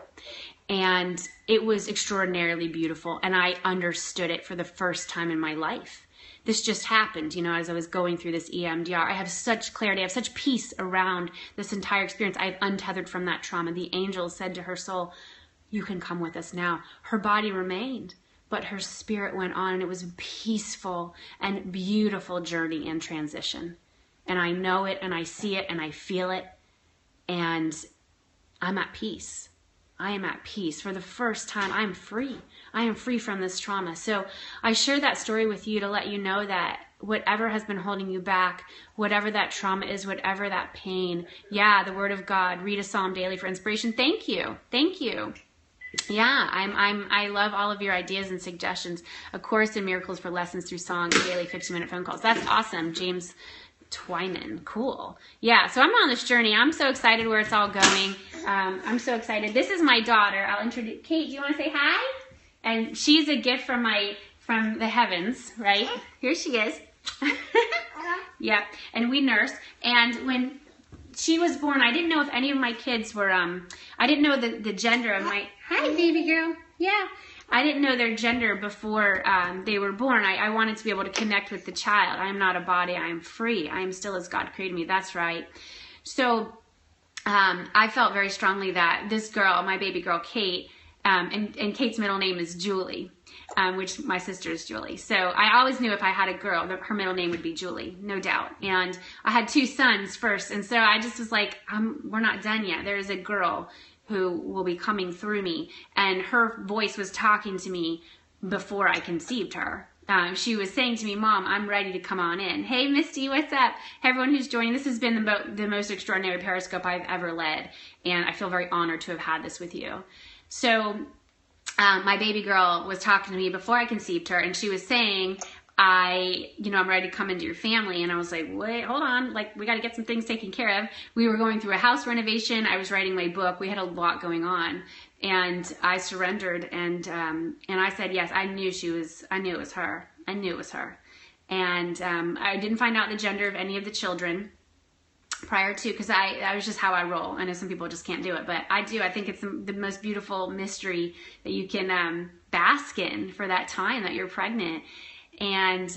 And it was extraordinarily beautiful. And I understood it for the first time in my life. This just happened, as I was going through this EMDR. I have such clarity. I have such peace around this entire experience. I've untethered from that trauma. The angel said to her soul, you can come with us now. Her body remained, but her spirit went on. And it was a peaceful and beautiful journey and transition. And I know it, and I see it, and I feel it, and I'm at peace. I am at peace. For the first time, I'm free. I am free from this trauma. So I share that story with you to let you know that whatever has been holding you back, whatever that trauma is, whatever that pain, the Word of God, read a Psalm daily for inspiration. Thank you. Thank you. Yeah, I love all of your ideas and suggestions. A Course in Miracles for lessons through song, daily 15-minute phone calls. That's awesome, James Twyman. Cool. Yeah, so I'm on this journey. I'm so excited where it's all going. I'm so excited. This is my daughter. I'll introduce Kate. Do you want to say hi? And she's a gift from the heavens, right? Here she is. Yeah, and we nurse. And when she was born, I didn't know if any of my kids were, I didn't know the gender of my, hi baby girl. Yeah. I didn't know their gender before they were born. I wanted to be able to connect with the child. I am not a body. I am free. I am still as God created me. That's right. So I felt very strongly that this girl, my baby girl, Kate, and Kate's middle name is Julie, which my sister is Julie. So I always knew if I had a girl, that her middle name would be Julie, no doubt. And I had two sons first. And so I just was like, we're not done yet. There is a girl who will be coming through me. And her voice was talking to me before I conceived her. she was saying to me, Mom, I'm ready to come on in. Hey, Misty, what's up? Hey, everyone who's joining. This has been the most extraordinary Periscope I've ever led, and I feel very honored to have had this with you. So my baby girl was talking to me before I conceived her, and she was saying, I'm ready to come into your family. And I was like, wait, hold on. Like, we got to get some things taken care of. We were going through a house renovation. I was writing my book. We had a lot going on, and I surrendered. And I said, yes, I knew it was her. I knew it was her. And, I didn't find out the gender of any of the children prior to, because I was just how I roll. I know some people just can't do it, but I do. I think it's the most beautiful mystery that you can, bask in for that time that you're pregnant. And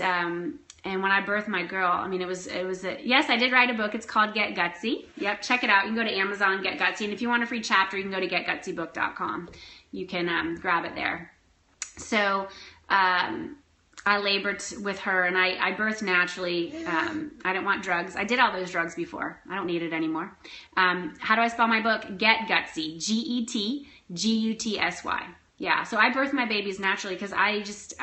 when I birthed my girl, I mean, yes, I did write a book. It's called Get Gutsy. Yep. Check it out. You can go to Amazon, Get Gutsy. And if you want a free chapter, you can go to getgutsybook.com. You can, grab it there. So, I labored with her, and I birthed naturally. I didn't want drugs. I did all those drugs before. I don't need it anymore. How do I spell my book? Get Gutsy. Getgutsy. Yeah, so I birthed my babies naturally because drugs,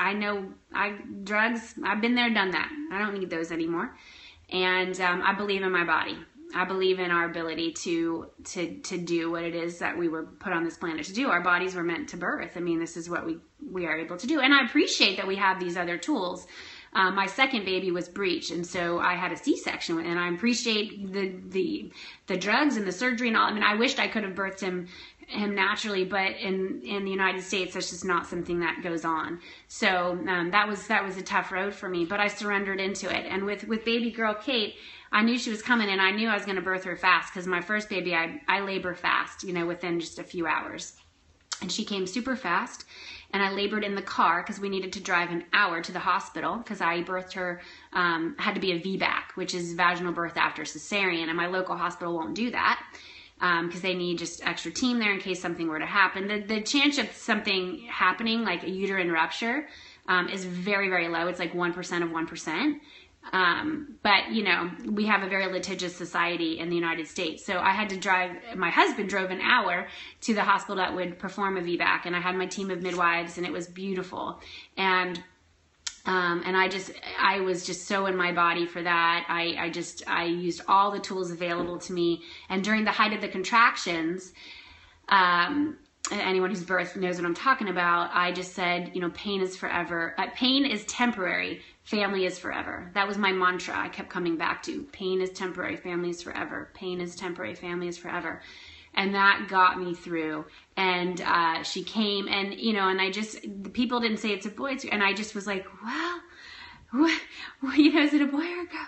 I've been there, done that. I don't need those anymore. And I believe in my body. I believe in our ability to do what it is that we were put on this planet to do. Our bodies were meant to birth. I mean, this is what we are able to do. And I appreciate that we have these other tools. My second baby was breech, and so I had a C-section, and I appreciate the drugs and the surgery and all. I mean, I wished I could have birthed him naturally, but in the United States, that's just not something that goes on. So that was a tough road for me, but I surrendered into it. And with baby girl Kate, I knew she was coming, and I knew I was going to birth her fast, because my first baby, I labor fast, within just a few hours. And she came super fast, and I labored in the car because we needed to drive an hour to the hospital, because I birthed her, had to be a VBAC, which is vaginal birth after cesarean, and my local hospital won't do that. Because they need just extra team there in case something were to happen. The chance of something happening, like a uterine rupture, is very, very low. It's like 1% of 1%. But, we have a very litigious society in the United States. So I had to drive, my husband drove an hour to the hospital that would perform a VBAC. And I had my team of midwives, and it was beautiful. And I was just so in my body for that. I used all the tools available to me. And during the height of the contractions, anyone who's birthed knows what I'm talking about. I just said, pain is forever. Pain is temporary. Family is forever. That was my mantra I kept coming back to. Pain is temporary. Family is forever. Pain is temporary. Family is forever. And that got me through. And she came, and the people didn't say it's a boy, and I just was like, well, is it a boy or a girl?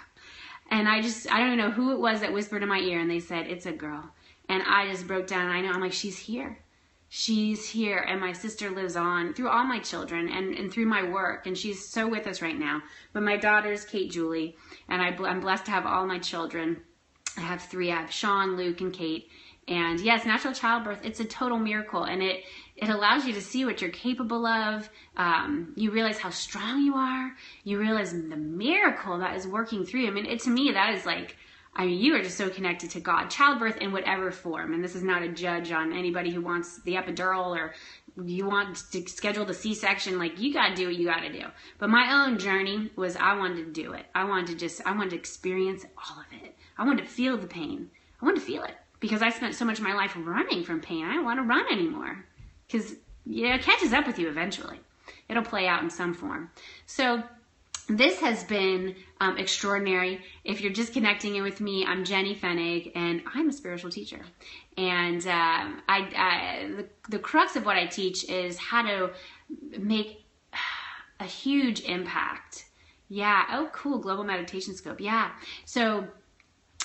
And I don't even know who it was that whispered in my ear, and they said, it's a girl. And I just broke down, and I'm like, she's here. She's here, and my sister lives on through all my children and through my work, and she's so with us right now. But my daughter's Kate Julie, and I'm blessed to have all my children. I have 3. I have Sean, Luke, and Kate. And yes, natural childbirth, it's a total miracle, and it allows you to see what you're capable of. You realize how strong you are. You realize the miracle that is working through you. I mean, to me, that is like, you are just so connected to God. Childbirth in whatever form, and this is not a judge on anybody who wants the epidural or you want to schedule the C-section. Like, you got to do what you got to do. But my own journey was I wanted to do it. I wanted to experience all of it. I wanted to feel the pain. I wanted to feel it. Because I spent so much of my life running from pain. I don't want to run anymore. Because it catches up with you eventually. It'll play out in some form. So this has been extraordinary. If you're just connecting in with me, I'm Jenny Fenig, and I'm a spiritual teacher. And the crux of what I teach is how to make a huge impact. Yeah. Oh, cool. Global Meditation Scope. Yeah. So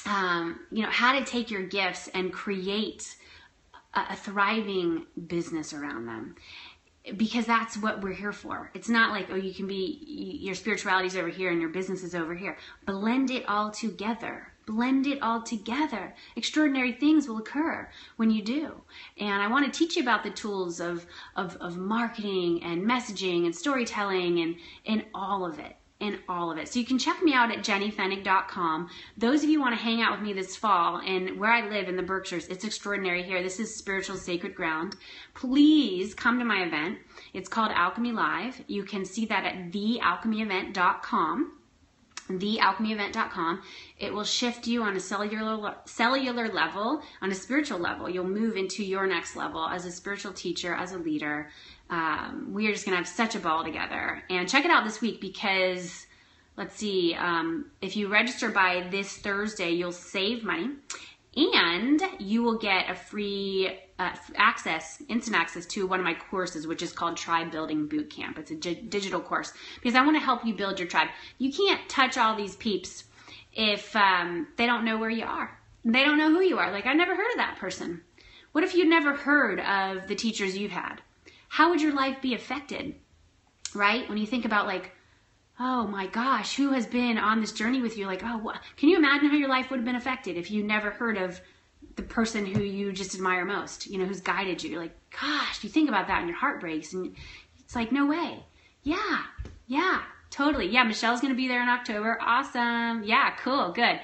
how to take your gifts and create a thriving business around them. Because that's what we're here for. It's not like, your spirituality's over here and your business is over here. Blend it all together. Blend it all together. Extraordinary things will occur when you do. And I want to teach you about the tools of marketing and messaging and storytelling and all of it. in all of it. So you can check me out at jennyfennig.com. Those of you who want to hang out with me this fall, and where I live in the Berkshires, it's extraordinary here. This is spiritual sacred ground. Please come to my event. It's called Alchemy Live. You can see that at thealchemyevent.com. thealchemyevent.com. It will shift you on a cellular level, on a spiritual level. You'll move into your next level as a spiritual teacher, as a leader. We are just going to have such a ball together. And check it out this week because, let's see, if you register by this Thursday, you'll save money and you will get a free instant access to one of my courses, which is called Tribe Building Bootcamp. It's a digital course because I want to help you build your tribe. You can't touch all these peeps if they don't know where you are. They don't know who you are. Like, I never heard of that person. What if you'd never heard of the teachers you've had? How would your life be affected, right? When you think about like, oh my gosh, who has been on this journey with you? Like, oh, can you imagine how your life would have been affected if you never heard of the person who you just admire most, you know, who's guided you? You're like, gosh, you think about that and your heart breaks and it's like, no way. Yeah, totally. Yeah, Michelle's going to be there in October. Awesome. Yeah, cool. Good.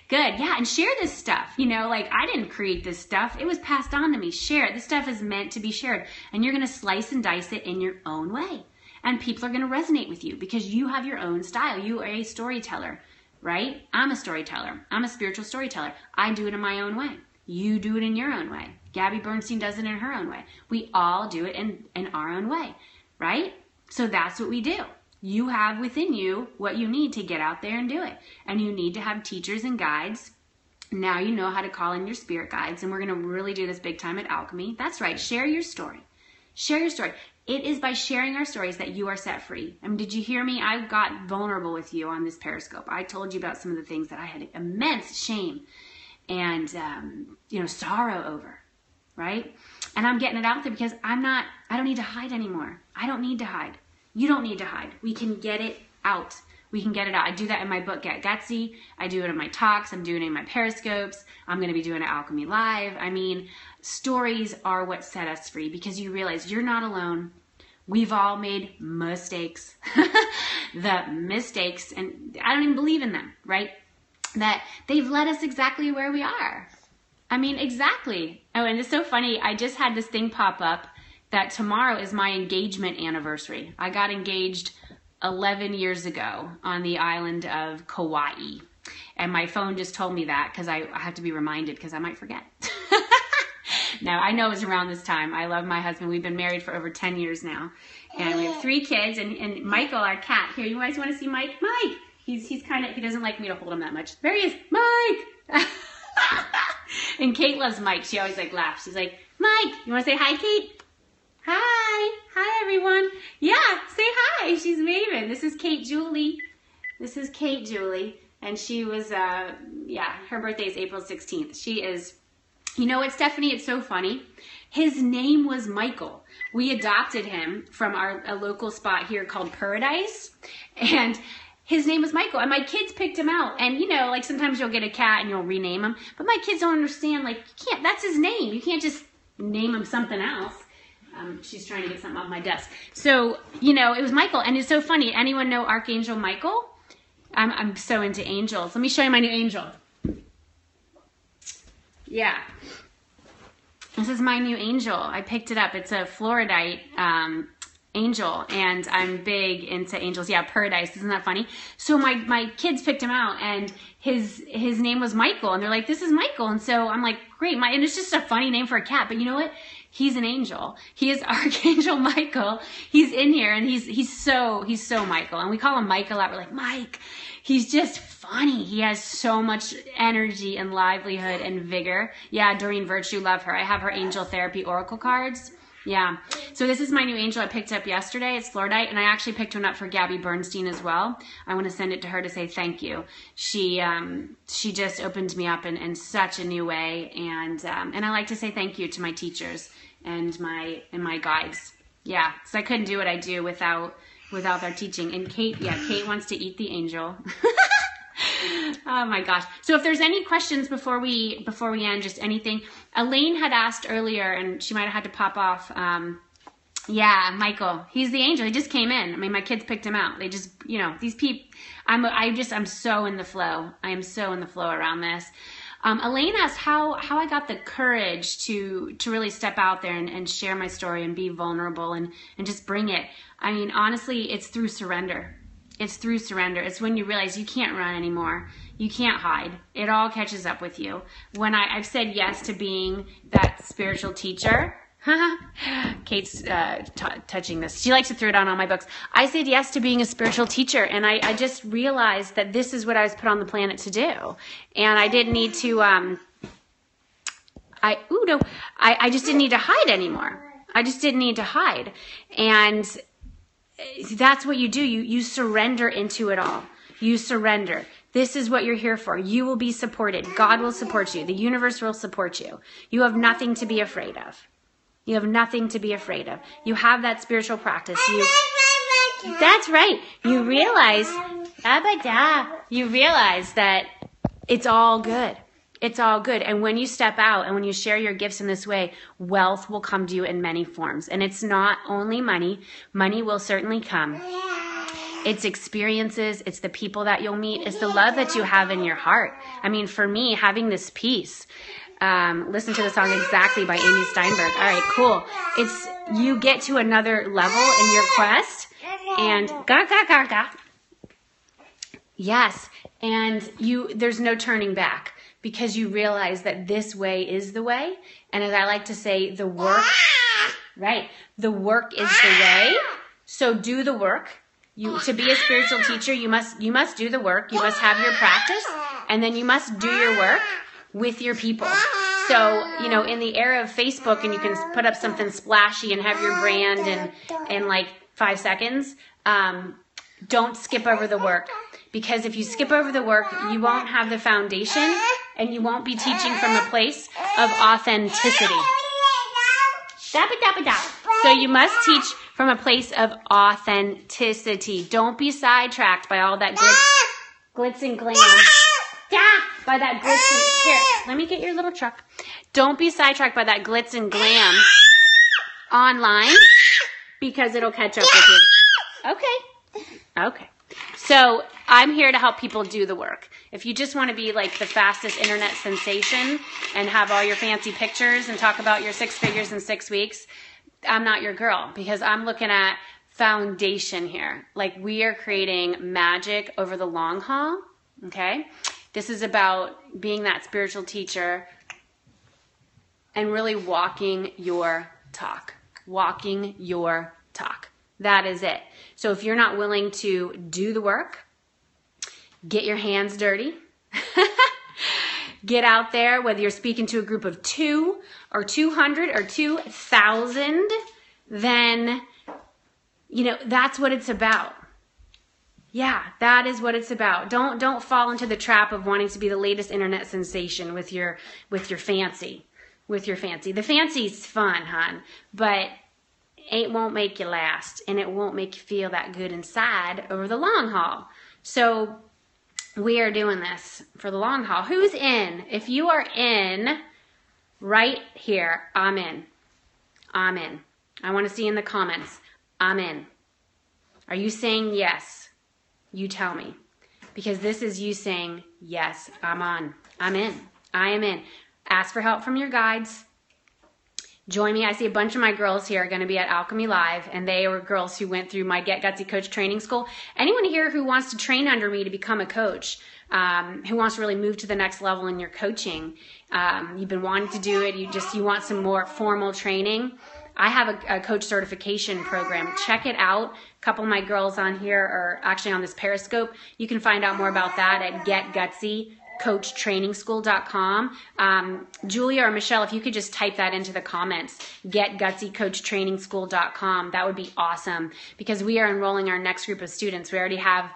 Yeah, and share this stuff. You know, like, I didn't create this stuff. It was passed on to me. Share it. This stuff is meant to be shared. And you're going to slice and dice it in your own way. And people are going to resonate with you because you have your own style. You are a storyteller, right? I'm a storyteller. I'm a spiritual storyteller. I do it in my own way. You do it in your own way. Gabby Bernstein does it in her own way. We all do it in our own way, right? So that's what we do. You have within you what you need to get out there and do it. And you need to have teachers and guides. Now you know how to call in your spirit guides. And we're going to really do this big time at Alchemy. That's right. Share your story. Share your story. It is by sharing our stories that you are set free. I mean, did you hear me? I got vulnerable with you on this Periscope. I told you about some of the things that I had immense shame and, sorrow over, right? And I'm getting it out there because I don't need to hide anymore. I don't need to hide. You don't need to hide. We can get it out. We can get it out. I do that in my book, Get Gutsy. I do it in my talks. I'm doing it in my Periscopes. I'm going to be doing it at Alchemy Live. I mean, stories are what set us free because you realize you're not alone. We've all made mistakes. The mistakes, and I don't even believe in them, right? That they've led us exactly where we are. I mean, exactly. Oh, and it's so funny. I just had this thing pop up that tomorrow is my engagement anniversary. I got engaged 11 years ago on the island of Kauai. And my phone just told me that because I have to be reminded because I might forget. No, I know it was around this time. I love my husband. We've been married for over 10 years now. And we have 3 kids. And Michael, our cat, here, you guys want to see Mike? Mike! He doesn't like me to hold him that much. There he is. Mike! And Kate loves Mike. She always laughs. She's like, Mike, you want to say hi, Kate? Hi everyone. Yeah, say hi. She's Maven. This is Kate Julie. And she was, her birthday is April 16th. She is, you know what, Stephanie, it's so funny. His name was Michael. We adopted him from a local spot here called Paradise. And his name was Michael. And my kids picked him out. And, sometimes you'll get a cat and you'll rename him. But my kids don't understand, that's his name. You can't just name him something else. She's trying to get something off my desk. So, it was Michael. And it's so funny. Anyone know Archangel Michael? I'm so into angels. Let me show you my new angel. Yeah. This is my new angel. I picked it up. It's a Floridite angel. And I'm big into angels. Yeah, Paradise. Isn't that funny? So my kids picked him out. And his name was Michael. And they're like, this is Michael. And so I'm like, great. And it's just a funny name for a cat. But you know what? He's an angel. He is Archangel Michael. He's in here and he's so Michael. And we call him Mike a lot. We're like, Mike. He's just funny. He has so much energy and livelihood and vigor. Yeah, Doreen Virtue, love her. I have her angel therapy oracle cards. Yeah. So this is my new angel I picked up yesterday. It's Floridite. And I actually picked one up for Gabby Bernstein as well. I want to send it to her to say thank you. She just opened me up in such a new way. And I like to say thank you to my teachers and my guides. Yeah. So I couldn't do what I do without their teaching. And Kate wants to eat the angel. Oh my gosh. So if there's any questions before we end, just anything. Elaine had asked earlier, and she might have had to pop off. Yeah, Michael. He's the angel. He just came in. I mean, my kids picked him out. They just, you know, these people. I'm so in the flow. I am so in the flow around this. Elaine asked how I got the courage to really step out there and share my story and be vulnerable and just bring it. I mean, honestly, it's through surrender. It's through surrender. It's when you realize you can't run anymore. You can't hide. It all catches up with you. When I've said yes to being that spiritual teacher. Kate's touching this. She likes to throw it on all my books. I said yes to being a spiritual teacher, and I just realized that this is what I was put on the planet to do. And I didn't need to, I just didn't need to hide anymore. I just didn't need to hide. And that's what you do. You surrender into it all. You surrender. This is what you're here for. You will be supported. God will support you. The universe will support you. You have nothing to be afraid of. You have nothing to be afraid of. You have that spiritual practice. That's right. You realize that it's all good. It's all good. And when you step out and when you share your gifts in this way, wealth will come to you in many forms. And it's not only money. Money will certainly come. It's experiences. It's the people that you'll meet. It's the love that you have in your heart. I mean, for me, having this peace. Listen to the song Exactly by Amy Steinberg. All right, cool. It's you get to another level in your quest, and yes, and there's no turning back because you realize that this way is the way. And as I like to say, the work, right? The work is the way. So do the work. To be a spiritual teacher, you must do the work. You must have your practice, and then you must do your work with your people. So, you know, in the era of Facebook and you can put up something splashy and have your brand in like 5 seconds, don't skip over the work. Because if you skip over the work, you won't have the foundation and you won't be teaching from a place of authenticity. So you must teach from a place of authenticity. Don't be sidetracked by all that glitz and glam. By that glitz and... Here, let me get your little truck. Don't be sidetracked by that glitz and glam online because it'll catch up with you. Okay. So I'm here to help people do the work. If you just want to be like the fastest internet sensation and have all your fancy pictures and talk about your 6 figures in 6 weeks, I'm not your girl because I'm looking at foundation here. Like we are creating magic over the long haul. Okay. This is about being that spiritual teacher and really walking your talk. Walking your talk. That is it. So if you're not willing to do the work, get your hands dirty. Get out there, whether you're speaking to a group of 2 or 200 or 2,000, then, you know, that's what it's about. Yeah, that is what it's about. Don't fall into the trap of wanting to be the latest internet sensation with your fancy. The fancy's fun, hon, but it won't make you last and it won't make you feel that good inside over the long haul. So we are doing this for the long haul. Who's in? If you are in right here, I'm in. I'm in. I want to see in the comments. I'm in. Are you saying yes? You tell me, because this is you saying, yes, I'm on. I'm in. I am in. Ask for help from your guides. Join me. I see a bunch of my girls here are going to be at Alchemy Live, and they were girls who went through my Get Gutsy Coach training school. Anyone here who wants to train under me to become a coach, who wants to really move to the next level in your coaching, you've been wanting to do it, you want some more formal training, I have a coach certification program. Check it out. A couple of my girls on here are actually on this Periscope. You can find out more about that at getgutsycoachtrainingschool.com. Julia or Michelle, if you could just type that into the comments, getgutsycoachtrainingschool.com. That would be awesome because we are enrolling our next group of students. We already have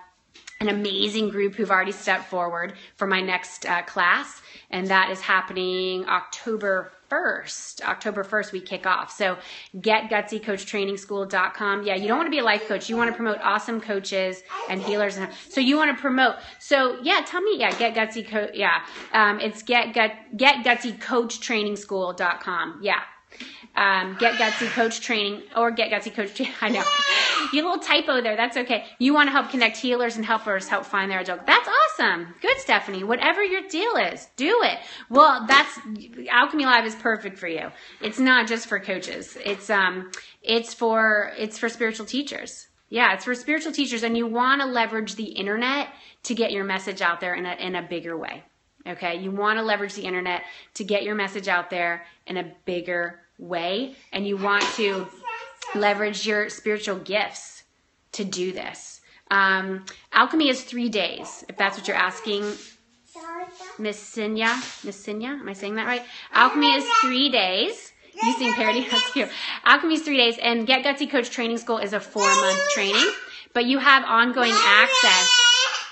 an amazing group who've already stepped forward for my next class, and that is happening October 1st. October 1st we kick off. So getgutsycoachtrainingschool.com. Yeah, you don't want to be a life coach. You want to promote awesome coaches and healers. So you want to promote. So yeah, tell me, yeah, Get Gutsy Coach. Yeah, it's getgutsycoachtrainingschool.com. Yeah. Get Gutsy Coach Training, or Get Gutsy Coach Training. I know. You little typo there. That's okay. You want to help connect healers and helpers help find their adult. That's awesome. Good, Stephanie. Whatever your deal is, do it. Well, Alchemy Live is perfect for you. It's not just for coaches. It's for spiritual teachers. Yeah, it's for spiritual teachers, and you want to leverage the internet to get your message out there in a bigger way. Okay, you want to leverage the internet to get your message out there in a bigger way, and you want to leverage your spiritual gifts to do this. Alchemy is 3 days, if that's what you're asking, Miss Sinya. Am I saying that right? Alchemy is 3 days. You sing parody? That's cute. Alchemy is 3 days, and Get Gutsy Coach Training School is a 4-month training, but you have ongoing access.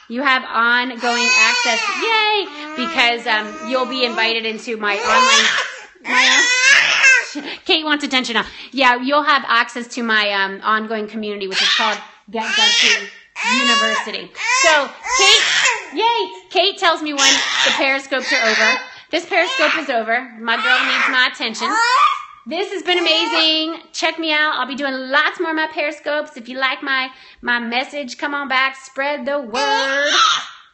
You have ongoing access, yay, because you'll be invited into my online, Kate wants attention now. Yeah, you'll have access to my ongoing community, which is called Get Gutsy University. So, Kate tells me when the periscopes are over. This periscope is over. My girl needs my attention. This has been amazing. Check me out. I'll be doing lots more of my periscopes. If you like my message, come on back. Spread the word.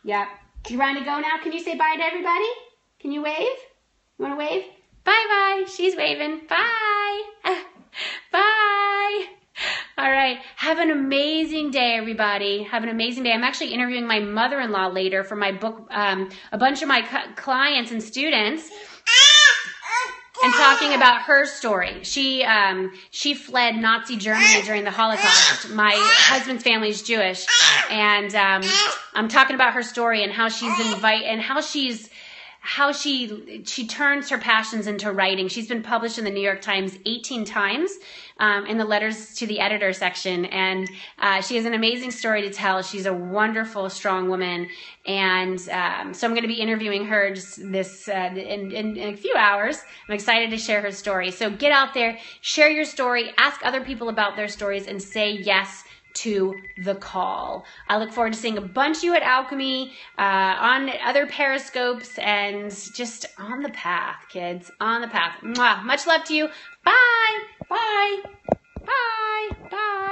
Yeah. You ready to go now? Can you say bye to everybody? Can you wave? You want to wave? Bye-bye. She's waving. Bye. Bye. All right. Have an amazing day, everybody. Have an amazing day. I'm actually interviewing my mother-in-law later for my book, a bunch of my clients and students, and talking about her story. She fled Nazi Germany during the Holocaust. My husband's family is Jewish, and I'm talking about her story and how she turns her passions into writing. She's been published in the New York Times 18 times in the letters to the editor section, and she has an amazing story to tell. She's a wonderful, strong woman, and so I'm going to be interviewing her just in a few hours. I'm excited to share her story. So get out there, share your story, ask other people about their stories, and say yes to the call. I look forward to seeing a bunch of you at Alchemy, on other periscopes, and just on the path, kids, on the path. Mwah. Much love to you. Bye. Bye. Bye. Bye.